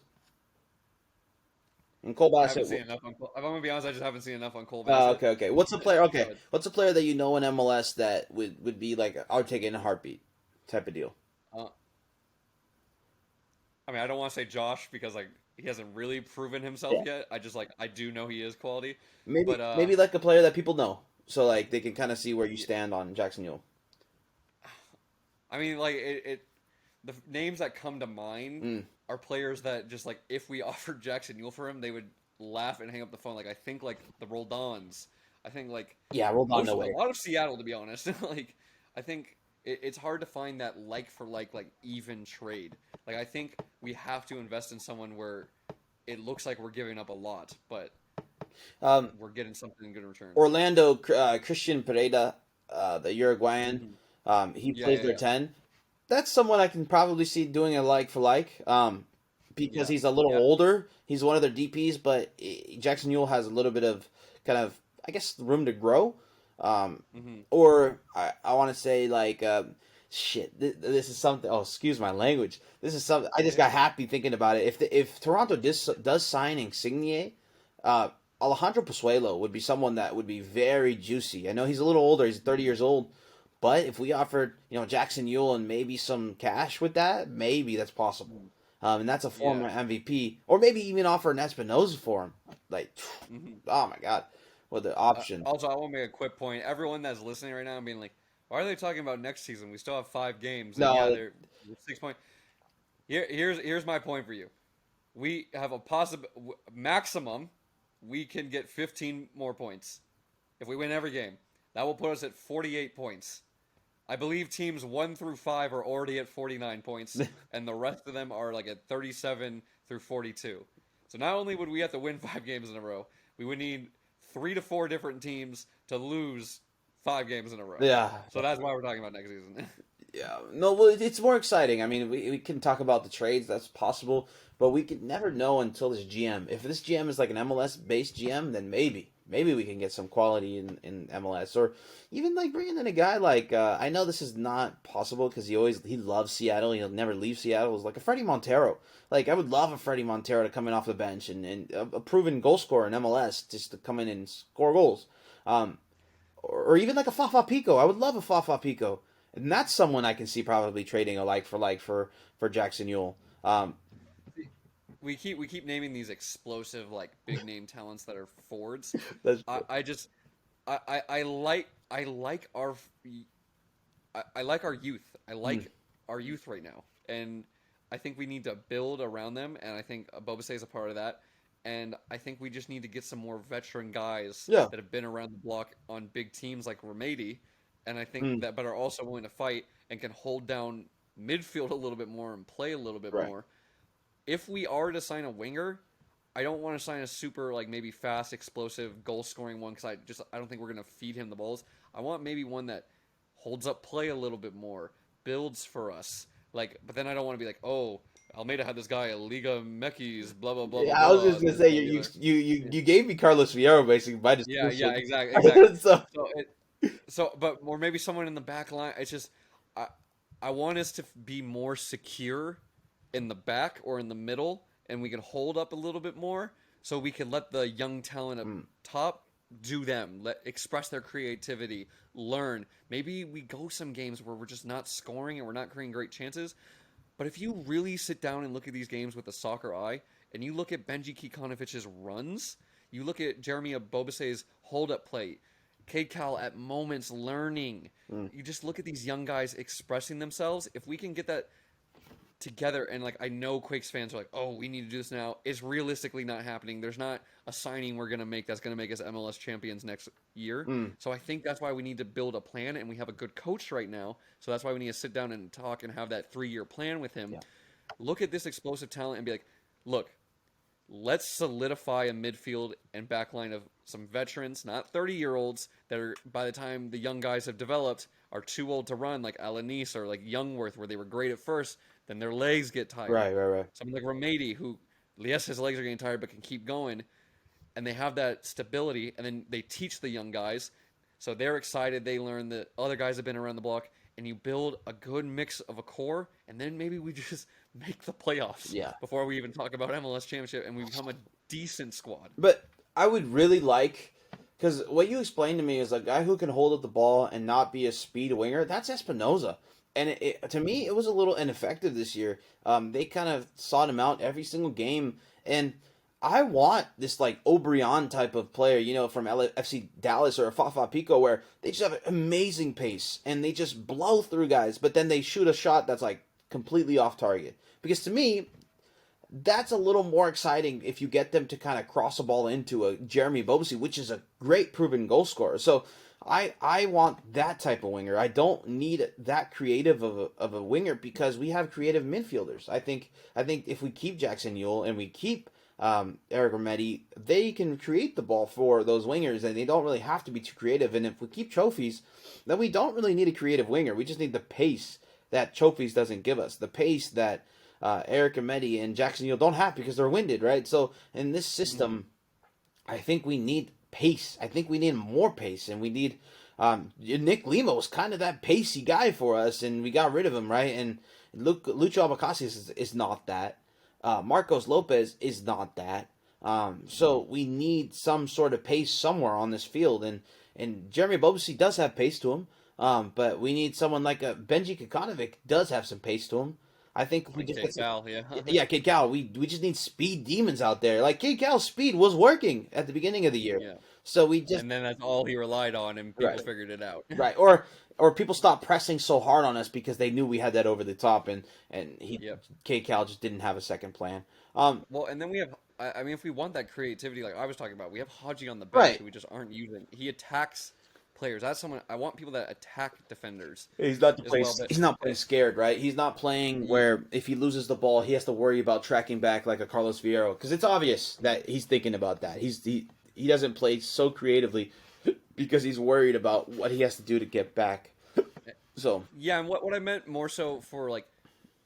S1: And Cole
S2: I haven't
S1: Bassett.
S2: seen enough on. I'm gonna be honest. I just haven't seen enough on Cole Bassett.
S1: Okay. Okay. What's a player? Okay.
S2: But
S1: What's a player that you know in MLS that would be like I would take it in a heartbeat type of deal?
S2: uh, I mean, I don't want to say Josh because like he hasn't really proven himself
S1: Yeah.
S2: yet. I just like I do know he is quality,
S1: Maybe
S2: but
S1: like a player that people know, so like they can kind of see where you stand on Jackson Newell.
S2: I mean, like the names that come to mind
S1: Mm.
S2: are players that just like if we offered Jackson Newell for him, they would laugh and hang up the phone. Like I think like the Roldans. I think like
S1: Yeah. Roll on
S2: most
S1: no
S2: a
S1: way.
S2: lot of Seattle to be honest. Like I think it's hard to find that like for like even trade. Like I think we have to invest in someone where it looks like we're giving up a lot, but
S1: Um,
S2: we're getting something in good return.
S1: Orlando Christian Pereira, the Uruguayan,
S2: Hmm.
S1: he
S2: Yeah,
S1: plays
S2: yeah,
S1: their
S2: yeah,
S1: 10. That's someone I can probably see doing a like for like. Because
S2: yeah,
S1: he's a little
S2: yeah.
S1: older. He's one of their DPs, but Jackson Newell has a little bit of kind of, I guess, room to grow.
S2: Hmm.
S1: Or I want to say like, shit. This is something. Oh, excuse my language. This is something. I just got happy thinking about it. If Toronto does sign Insigne, uh, Alejandro Posuelo would be someone that would be very juicy. I know he's a little older. He's 30 years old. But if we offered, Jackson Newell and maybe some cash with that, maybe that's possible. And that's a
S2: Yeah.
S1: former MVP, or maybe even offer an Espinoza for him. Like,
S2: Hmm.
S1: oh my God, what the options?
S2: Also, I want to make a quick point. Everyone that's listening right now and being like, "Why are they talking about next season? We still have 5 games." And yeah,
S1: No,
S2: they're 6 point. Here's my point for you. We have a possible maximum. We can get 15 more points if we win every game. That will put us at 48 points. I believe teams 1 through 5 are already at 49 points, and the rest of them are like at 37 through 42. So not only would we have to win 5 games in a row, we would need 3 to 4 different teams to lose 5 games in a row.
S1: Yeah.
S2: So that's why we're talking about next season.
S1: Yeah, no, well, it's more exciting. I mean, we can talk about the trades, that's possible, but we can never know until this GM. If this GM is like an MLS based GM, then maybe we can get some quality in MLS, or even like bringing in a guy like I know this is not possible because he loves Seattle, he'll never leave Seattle. It's like a Freddie Montero. Like I would love a Freddie Montero to come in off the bench and a proven goal scorer in MLS just to come in and score goals. Um, or even like a Fafa Pico. I would love a Fafa Pico. And that's someone I can see probably trading a like for Jackson Yule.
S2: We keep naming these explosive like big name talents that are forwards.
S1: That's
S2: I just I like I like our youth. I
S1: mm,
S2: like our youth right now, and I think we need to build around them. And I think Bobase is a part of that. And I think we just need to get some more veteran guys
S1: yeah.
S2: that have been around the block on big teams like Remedy, and I think
S1: Mm,
S2: that but are also willing to fight and can hold down midfield a little bit more and play a little bit
S1: right.
S2: more. If we are to sign a winger, I don't want to sign a super like maybe fast, explosive, goal scoring one because I don't think we're gonna feed him the balls. I want maybe one that holds up play a little bit more, builds for us. Like, but then I don't want to be like, oh, Almeida had this guy, Liga Mekis, blah blah blah blah
S1: Yeah, I was
S2: blah.
S1: just
S2: And
S1: gonna
S2: then
S1: say
S2: maybe like,
S1: you gave me Carlos Fierro basically by
S2: yeah, yeah,
S1: description.
S2: exactly.
S1: So
S2: So but or maybe someone in the back line. It's just I I want us to be more secure in the back or in the middle, and we can hold up a little bit more, so we can let the young talent up
S1: mm,
S2: top do them, let express their creativity, learn. Maybe we go some games where we're just not scoring and we're not creating great chances. But if you really sit down and look at these games with a soccer eye, and you look at Benji Kikanovic's runs, you look at Jeremy Abobase's hold-up play, Cade Cowell at moments learning.
S1: mm,
S2: You just look at these young guys expressing themselves. If we can get that together, and like I know Quakes fans are like, oh, we need to do this now. It's realistically not happening. There's not a signing we're gonna make that's gonna make us MLS champions next year.
S1: mm,
S2: So I think that's why we need to build a plan, and we have a good coach right now. So that's why we need to sit down and talk and have that 3-year plan with him.
S1: yeah,
S2: Look at this explosive talent and be like, look, let's solidify a midfield and backline of some veterans, not 30-year-olds that are by the time the young guys have developed are too old to run, like Alanis or like Youngworth, where they were great at first, then their legs get tired.
S1: right.
S2: Someone like Ramadi, who yes, his legs are getting tired, but can keep going, and they have that stability, and then they teach the young guys, so they're excited. They learn that other guys have been around the block, and you build a good mix of a core, and then maybe we just make the playoffs
S1: Yeah.
S2: before we even talk about MLS championship, and we become a decent squad.
S1: But I would really like because what you explained to me is a guy who can hold up the ball and not be a speed winger. That's Espinoza, and to me it was a little ineffective this year. They kind of sought him out every single game, and I want this like O'Brien type of player, from FC Dallas or Fafa Pico, where they just have an amazing pace and they just blow through guys, but then they shoot a shot that's like completely off target. Because to me, that's a little more exciting if you get them to kind of cross a ball into a Jeremy Bobusi, which is a great proven goal scorer. So I want that type of winger. I don't need that creative of a winger because we have creative midfielders. I think if we keep Jackson Yule and we keep Eric Remedi, they can create the ball for those wingers, and they don't really have to be too creative. And if we keep Trophies, then we don't really need a creative winger. We just need the pace that Trophies doesn't give us, the pace that Eric Remedi and Jackson Yule don't have because they're winded, right? So in this system, I think we need pace. I think we need more pace, and we need Nick Lima was kind of that pacey guy for us, and we got rid of him, right? And Lucho Abacasias is not that. Marcos Lopez is not that. So we need some sort of pace somewhere on this field, and Jeremy Bobusi does have pace to him, but we need someone like a Benji Kikanovic does have some pace to him. I think if we
S2: Like
S1: just
S2: Cade Cal, yeah.
S1: yeah, Kid Cal. We just need speed demons out there. Like Kid Cal's speed was working at the beginning of the year,
S2: Yeah.
S1: so we just
S2: And then that's all he relied on, and people
S1: right,
S2: figured it out.
S1: right, or people stopped pressing so hard on us because they knew we had that over the top, and
S2: Yep.
S1: Kid Cal just didn't have a second plan.
S2: Well, and then we have, I mean, if we want that creativity, like I was talking about, we have Haji on the bench
S1: Right.
S2: who we just aren't using. He attacks players. That's someone, I want people that attack defenders
S1: He's not
S2: as well.
S1: he's not playing scared, right? He's not playing where if he loses the ball, he has to worry about tracking back like a Carlos Fierro because it's obvious that he's thinking about that. He doesn't play so creatively because he's worried about what he has to do to get back. So
S2: Yeah, and what I meant more so for like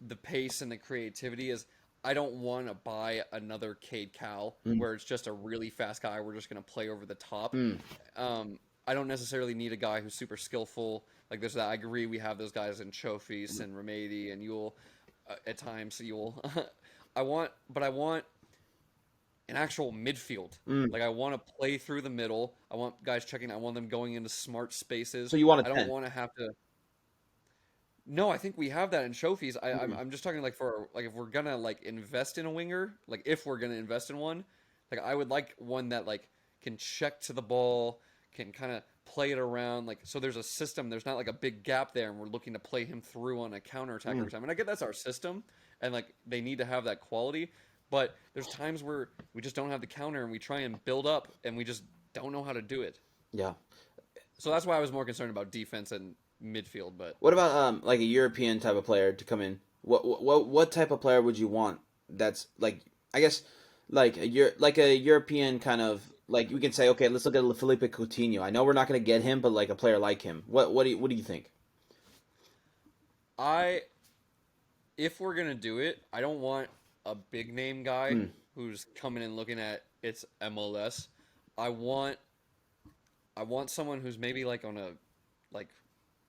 S2: the pace and the creativity is I don't want to buy another Cade Cal
S1: mm,
S2: where it's just a really fast guy we're just gonna play over the top.
S1: mm,
S2: I don't necessarily need a guy who's super skillful. Like there's that. I agree. We have those guys in Chofis and Remedy and Yule at times. Yule. I want an actual midfield.
S1: mm.
S2: Like I want to play through the middle. I want guys checking. I want them going into smart spaces.
S1: So you want a
S2: I don't
S1: 10?
S2: want to have to. No, I think we have that in Trophies.
S1: Mm.
S2: I'm just talking like for like if we're gonna like invest in a winger, like if we're gonna invest in one, like I would like one that like can check to the ball, can kind of play it around. Like so, there's a system. There's not like a big gap there, and we're looking to play him through on a counterattack every time. And I get that's our system, and like they need to have that quality. But there's times where we just don't have the counter, and we try and build up, and we just don't know how to do it.
S1: Yeah.
S2: So that's why I was more concerned about defense and midfield. But
S1: What about like a European type of player to come in? What type of player would you want? That's like I guess like a European kind of like we can say okay, let's look at Felipe Coutinho. I know we're not going to get him, but like a player like him. What do you think?
S2: I if we're gonna do it, I don't want a big name guy
S1: Mm.
S2: who's coming and looking at its MLS. I want I want someone who's maybe like on a like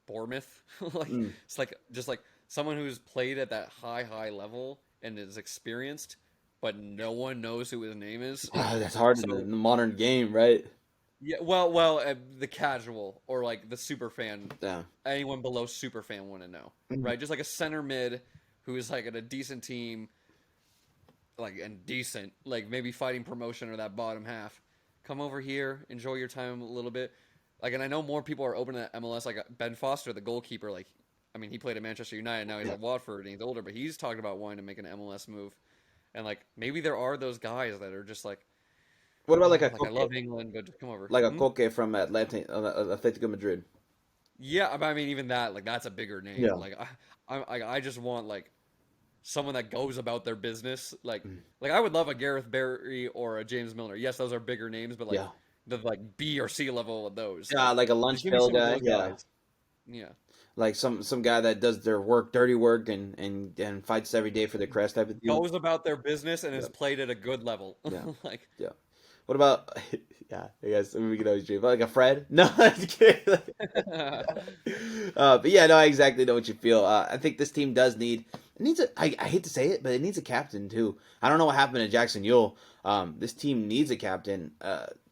S2: Bournemouth, like
S1: Mm.
S2: it's like just like someone who's played at that high level and is experienced, but no one knows who his name is.
S1: That's hard in
S2: So
S1: the modern game, right?
S2: yeah, the casual or like the super fan,
S1: Yeah.
S2: anyone below super fan want to know,
S1: Mm.
S2: right? Just like a center mid who is like at a decent team, like and decent, like maybe fighting promotion or that bottom half. Come over here, enjoy your time a little bit. Like, and I know more people are open to MLS. Like Ben Foster, the goalkeeper, like, I mean, he played at Manchester United. Now he's
S1: Yeah.
S2: at Watford and he's older, but he's talked about wanting to make an MLS move. And like, maybe there are those guys that are just like,
S1: What about like a
S2: like I
S1: Koke,
S2: love England, but just come over.
S1: like a
S2: Hmm?
S1: Koke from Atletico Madrid?
S2: Yeah, I mean, even that, like, that's a bigger name.
S1: Yeah.
S2: Like, I just want like someone that goes about their business.
S1: Mm.
S2: Like I would love a Gareth Barry or a James Milner. Yes, those are bigger names, but like
S1: Yeah.
S2: the like B or C level of those.
S1: Yeah,
S2: Like,
S1: like a
S2: just give me
S1: lunch
S2: some of
S1: guy.
S2: those
S1: Yeah.
S2: guys. Yeah.
S1: Like some guy that does their work, dirty work, and fights every day for the crest type of deal.
S2: Goes about their business and
S1: Yeah,
S2: is played at a good level.
S1: yeah,
S2: Like,
S1: yeah. What about yeah? I guess we can always dream like a Fred. No, I'm just kidding. But yeah, no, I exactly know what you feel. I think this team does need it needs a. I hate to say it, but it needs a captain too. I don't know what happened to Jackson Yule. This team needs a captain.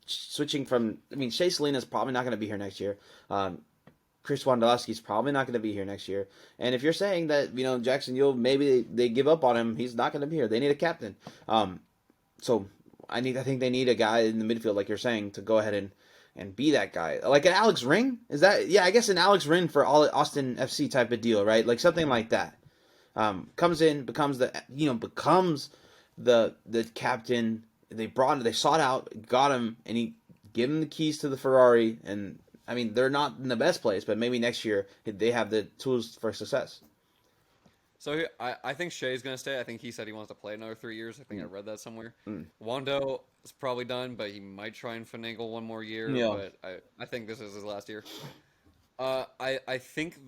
S1: Switching from, I mean, Shea Selena's probably not going to be here next year. Chris Wondolowski's probably not going to be here next year. And if you're saying that Jackson Yule maybe they give up on him, he's not going to be here. They need a captain. So I think they need a guy in the midfield, like you're saying, to go ahead and be that guy. Like an Alex Ring? Is that, yeah, I guess an Alex Ring for all Austin FC type of deal, right? Like something like that. Comes in, becomes the captain. They sought out, got him, and he give him the keys to the Ferrari. And I mean, they're not in the best place, but maybe next year they have the tools for success.
S2: so I think Shea's gonna stay. I think he said he wants to play another 3 years. I think I
S1: Mm.
S2: read that somewhere.
S1: Mm.
S2: Wando is probably done, but he might try and finagle one more year.
S1: Yeah.
S2: But I think this is his last year. I think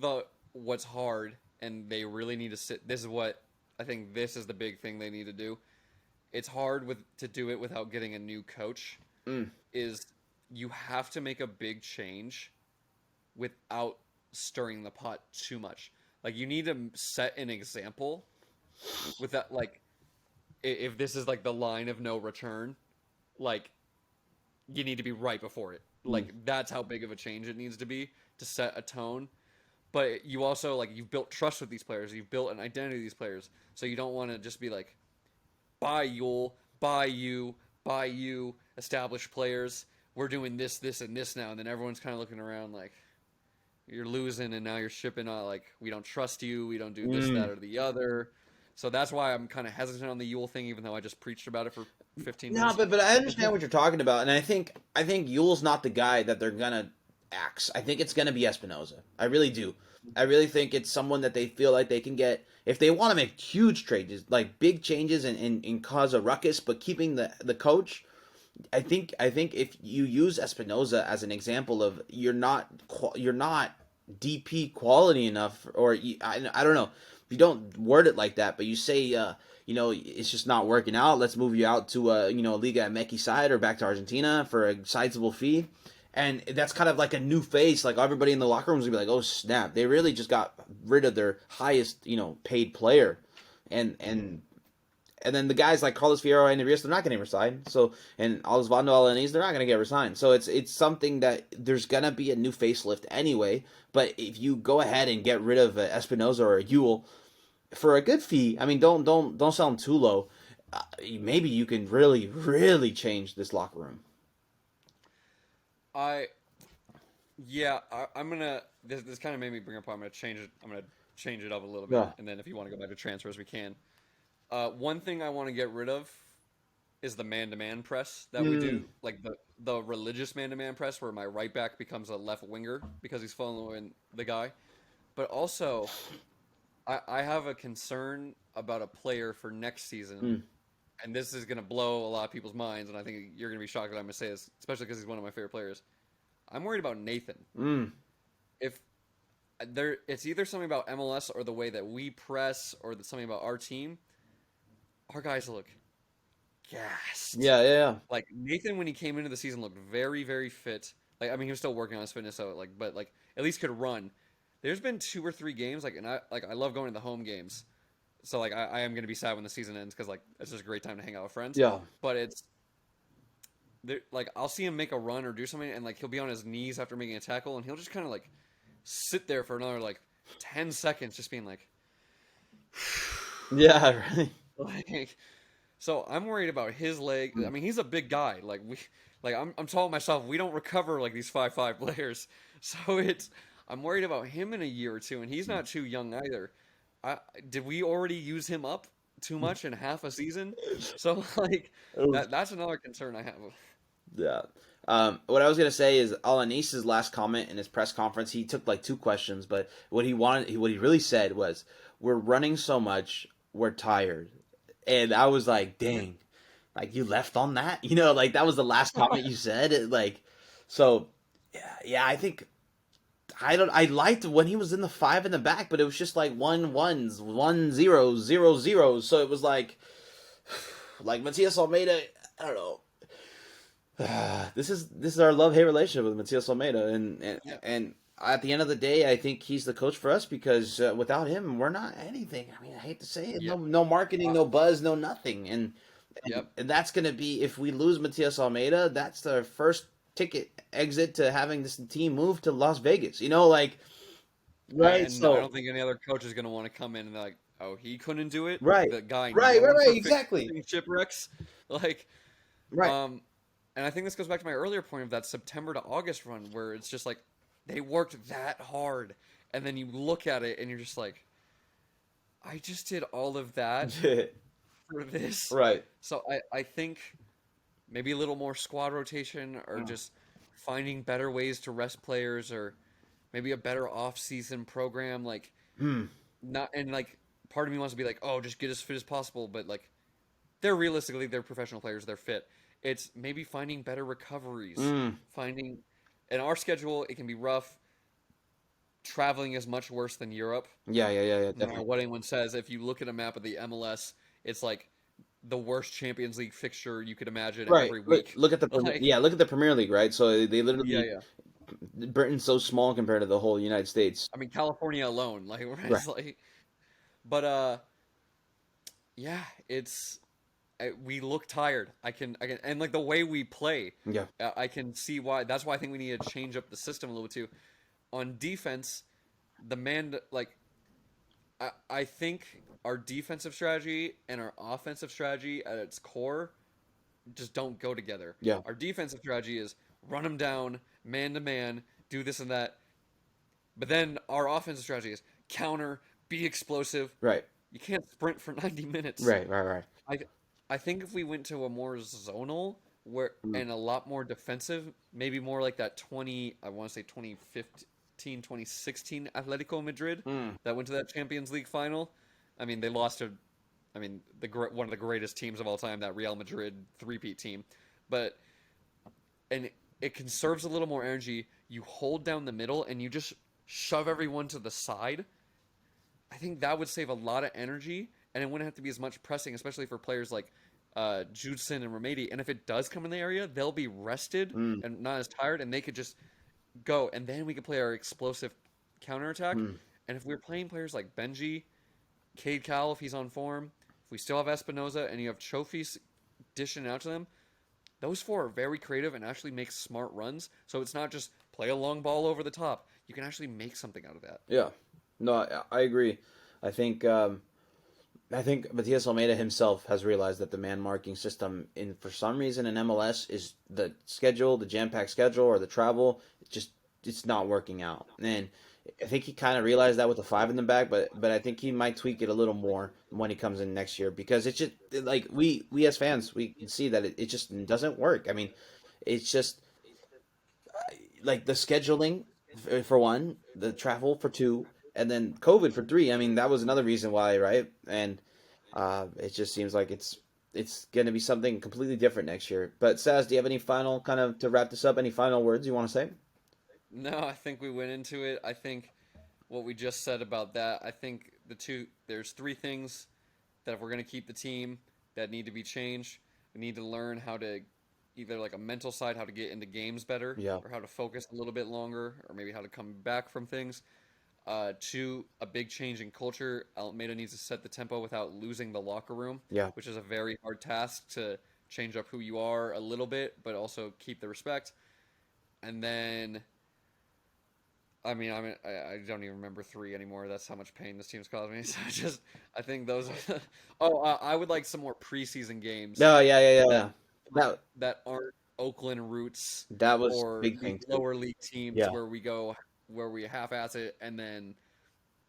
S2: what's hard, and they really need to sit. This is what I think. This is the big thing they need to do. It's hard to do it without getting a new coach.
S1: Mm.
S2: Is you have to make a big change without stirring the pot too much. Like you need to set an example with that. Like if this is like the line of no return, like you need to be right before it. Like that's how big of a change it needs to be to set a tone. But you also like you've built trust with these players. You've built an identity with these players. So you don't want to just be like buy Yule, buy you, established players. We're doing this, and this now, and then everyone's kind of looking around like you're losing, and now you're shipping out like we don't trust you, we don't do this, that, or the other. So that's why I'm kind of hesitant on the Yule thing, even though I just preached about it for 15
S1: No,
S2: minutes.
S1: but I understand what you're talking about, and I think Yule's not the guy that they're gonna axe. I think it's gonna be Espinoza. I really do. I really think it's someone that they feel like they can get if they want to make huge changes, like big changes and cause a ruckus, but keeping the coach. I think if you use Espinoza as an example of you're not DP quality enough, or I don't know. You don't word it like that, but you say it's just not working out. Let's move you out to Liga MX side or back to Argentina for a sizable fee. And that's kind of like a new face. Like everybody in the locker room is gonna be like, "Oh snap! They really just got rid of their highest, paid player," and and then the guys like Carlos Fierro and Rios, they're not going to resign. So, and Osvaldo Alanis, they're not going to get resigned. So it's something that there's going to be a new facelift anyway. But if you go ahead and get rid of Espinoza or a Yule for a good fee, I mean, don't sell them too low. Maybe you can really, really change this locker room.
S2: I Yeah, I'm gonna. This kind of made me bring up. I'm gonna change it. I'm gonna change it up a little bit,
S1: Yeah.
S2: and then if you want to go back to transfers, we can. One thing I want to get rid of is the man-to-man press that we
S1: Mm.
S2: do, like the religious man-to-man press, where my right back becomes a left winger because he's following the guy. But also, I have a concern about a player for next season,
S1: Mm.
S2: and this is gonna blow a lot of people's minds, and I think you're gonna be shocked that I'm gonna say this, especially because he's one of my favorite players. I'm worried about Nathan.
S1: Mm.
S2: If it's either something about MLS or the way that we press, or something about our team. Our guys look gassed.
S1: Yeah, yeah, yeah.
S2: Like Nathan, when he came into the season, looked very, very fit. Like I mean, he was still working on his fitness, so but at least could run. There's been 2 or 3 games, and I love going to the home games. So I am gonna be sad when the season ends because it's just a great time to hang out with friends.
S1: Yeah.
S2: But it's I'll see him make a run or do something, and he'll be on his knees after making a tackle, and he'll just kind of sit there for another 10 seconds, just being like.
S1: Yeah, right.
S2: Like, so I'm worried about his leg. I mean, he's a big guy. I'm telling myself we don't recover like these 5'5" players. So I'm worried about him in a year or two, and he's not too young either. Did we already use him up too much in half a season? So that's another concern I have.
S1: Yeah. What I was gonna say is Alanis's last comment in his press conference. He took like two questions, but what he really said was, "We're running so much, we're tired," and I was like, "Dang, like you left on that." Like that was the last comment you said. So, yeah. I think I don't. I liked when he was in the five in the back, but it was just like 1-1s, 1-0, 0-0. So it was like Matias Almeida. I don't know. This is our love hate relationship with Matias Almeida, and, and
S2: Yeah.
S1: and at the end of the day, I think he's the coach for us because without him, we're not anything. I mean, I hate to say it,
S2: Yeah.
S1: no marketing,
S2: Uh,
S1: no buzz, no nothing, and,
S2: yep.
S1: and that's gonna be if we lose Matias Almeida, that's the first ticket exit to having this team move to Las Vegas. Right?
S2: And I
S1: So
S2: don't think any other coach is going to want to come in and oh, he couldn't do it.
S1: right,
S2: The guy
S1: right, right,
S2: known
S1: right,
S2: for
S1: exactly,
S2: fixing shipwrecks, like,
S1: right.
S2: um, and I think this goes back to my earlier point of that September to August run, where it's just they worked that hard, and then you look at it and you're just like, I just did all of that for this.
S1: Right.
S2: So I think maybe a little more squad rotation, or just finding better ways to rest players, or maybe a better off-season program.
S1: Hmm.
S2: Not and part of me wants to be oh, just get as fit as possible, but they're professional players, they're fit. It's maybe finding better recoveries,
S1: Mm.
S2: finding in our schedule it can be rough. Traveling is much worse than Europe.
S1: Yeah, yeah, yeah, yeah,
S2: No matter
S1: definitely.
S2: what anyone says, if you look at a map of the MLS, it's the worst Champions League fixture you could imagine
S1: Right.
S2: every
S1: Look,
S2: week.
S1: look at the
S2: Like,
S1: yeah, look at the Premier League, right? So they
S2: yeah,
S1: literally
S2: yeah.
S1: Britain's so small compared to the whole United States.
S2: I mean, California alone,
S1: Right.
S2: it's but yeah, we look tired. I can, and the way we play,
S1: Yeah.
S2: I can see why. That's why I think we need to change up the system a little bit too. On defense, the man, I think our defensive strategy and our offensive strategy at its core just don't go together.
S1: Yeah.
S2: Our defensive strategy is run them down, man to man, do this and that. But then our offensive strategy is counter, be explosive.
S1: Right.
S2: You can't sprint for 90 minutes.
S1: Right. Right. Right.
S2: I I think if we went to a more zonal
S1: Mm.
S2: and a lot more defensive, maybe more like that 20, I want to say 2015, 2016 Atletico Madrid
S1: Mm.
S2: that went to that Champions League final. I mean, they lost to, I mean, one of the greatest teams of all time, that Real Madrid three-peat team. But and it conserves a little more energy. You hold down the middle and you just shove everyone to the side. I think that would save a lot of energy, and it wouldn't have to be as much pressing, especially for players like Judson and Remedy. And if it does come in the area, they'll be rested
S1: Mm,
S2: and not as tired, and they could just go. And then we could play our explosive counterattack.
S1: mm.
S2: And if we're playing players like Benji, Cade Cowell, if he's on form, if we still have Espinoza, and you have Trophies dishing out to them, those four are very creative and actually make smart runs. So it's not just play a long ball over the top. You can actually make something out of that.
S1: Yeah. No, I agree. I think Matias Almeida himself has realized that the man marking system, for some reason in MLS, is the schedule, the jam-packed schedule, or the travel. It's not working out. And I think he kind of realized that with the 5 in the back, but I think he might tweak it a little more when he comes in next year, because it's just like we as fans, we can see that it just doesn't work. I mean, it's just like the scheduling for one, the travel for two, and then COVID for three. I mean, that was another reason why, right? And it just seems like it's going to be something completely different next year. But Saz, do you have any final kind of to wrap this up? Any final words you want to say?
S2: No, I think we went into it. I think what we just said about that, I think there's three things that if we're going to keep the team that need to be changed. We need to learn how to, either like a mental side, how to get into games better,
S1: Yeah.
S2: or how to focus a little bit longer, or maybe how to come back from things. Two, a big change in culture. Almeida needs to set the tempo without losing the locker room,
S1: Yeah.
S2: which is a very hard task to change up who you are a little bit, but also keep the respect. And then, I don't even remember three anymore. That's how much pain this team's caused me. So I think those are. I would like some more preseason games
S1: No, yeah.
S2: that
S1: That
S2: that aren't Oakland Roots
S1: that was a
S2: or
S1: big
S2: these
S1: thing too.
S2: lower league teams
S1: Yeah.
S2: where we half-ass it and then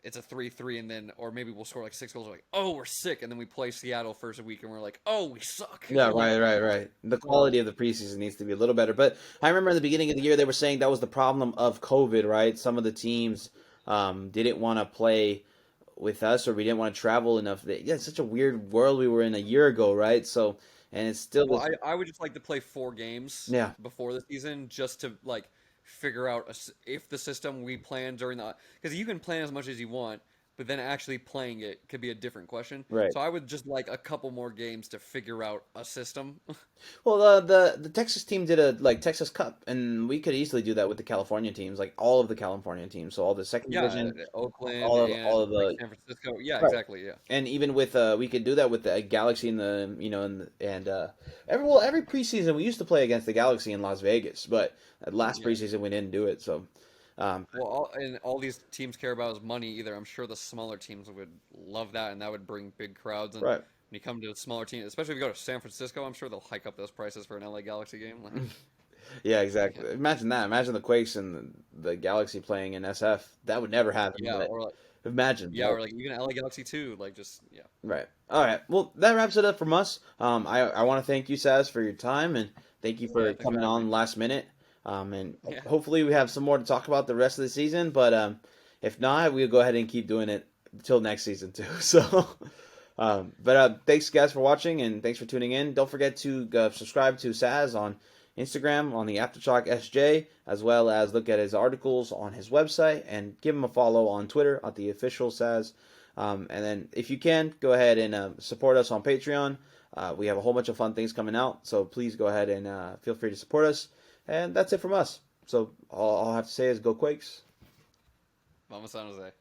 S2: it's a 3-3 and then, or maybe we'll score like 6 goals. We're like, oh, we're sick, and then we play Seattle first week and we're like, oh, we suck.
S1: Yeah, right. The quality of the preseason needs to be a little better. But I remember in the beginning of the year they were saying that was the problem of COVID, right? Some of the teams didn't want to play with us, or we didn't want to travel enough. It's such a weird world we were in a year ago, right? So, and it's still
S2: Well, I would just like to play 4 games
S1: yeah,
S2: before the season just to like figure out if the system we plan during the, because you can plan as much as you want, but then actually playing it could be a different question.
S1: right.
S2: So I would just like a couple more games to figure out a system.
S1: Well, the Texas team did a like Texas Cup, and we could easily do that with the California teams, like all of the California teams, so all the second
S2: Yeah,
S1: division,
S2: Oakland
S1: all
S2: and
S1: of
S2: like
S1: the
S2: San Francisco. Yeah,
S1: right.
S2: exactly. Yeah.
S1: And even with we could do that with the Galaxy and the every preseason we used to play against the Galaxy in Las Vegas, but last
S2: Yeah.
S1: preseason we didn't do it. So
S2: Well, all these teams care about is money. Either I'm sure the smaller teams would love that, and that would bring big crowds. And
S1: right,
S2: when you come to a smaller team, especially if you go to San Francisco, I'm sure they'll hike up those prices for an LA Galaxy game. Like,
S1: yeah,
S2: yeah,
S1: exactly. Imagine that. Imagine the Quakes and the Galaxy playing in SF. That would never happen.
S2: yeah,
S1: But
S2: or like
S1: imagine.
S2: yeah, or like even LA Galaxy too. Like just yeah,
S1: Right. All right. Well, that wraps it up from us. I want to thank you, Saz, for your time, and thank you
S2: yeah.
S1: for
S2: Thanks for
S1: coming
S2: having me.
S1: on last minute. And
S2: Yeah,
S1: hopefully we have some more to talk about the rest of the season. But if not, we'll go ahead and keep doing it until next season too. So, thanks guys for watching, and thanks for tuning in. Don't forget to subscribe to Saz on Instagram on the Aftershock SJ, as well as look at his articles on his website, and give him a follow on Twitter at the official Saz. And then if you can, go ahead and support us on Patreon. We have a whole bunch of fun things coming out, so please go ahead and feel free to support us. And that's it from us. So all I'll have to say is go Quakes.
S2: Vamos San Jose.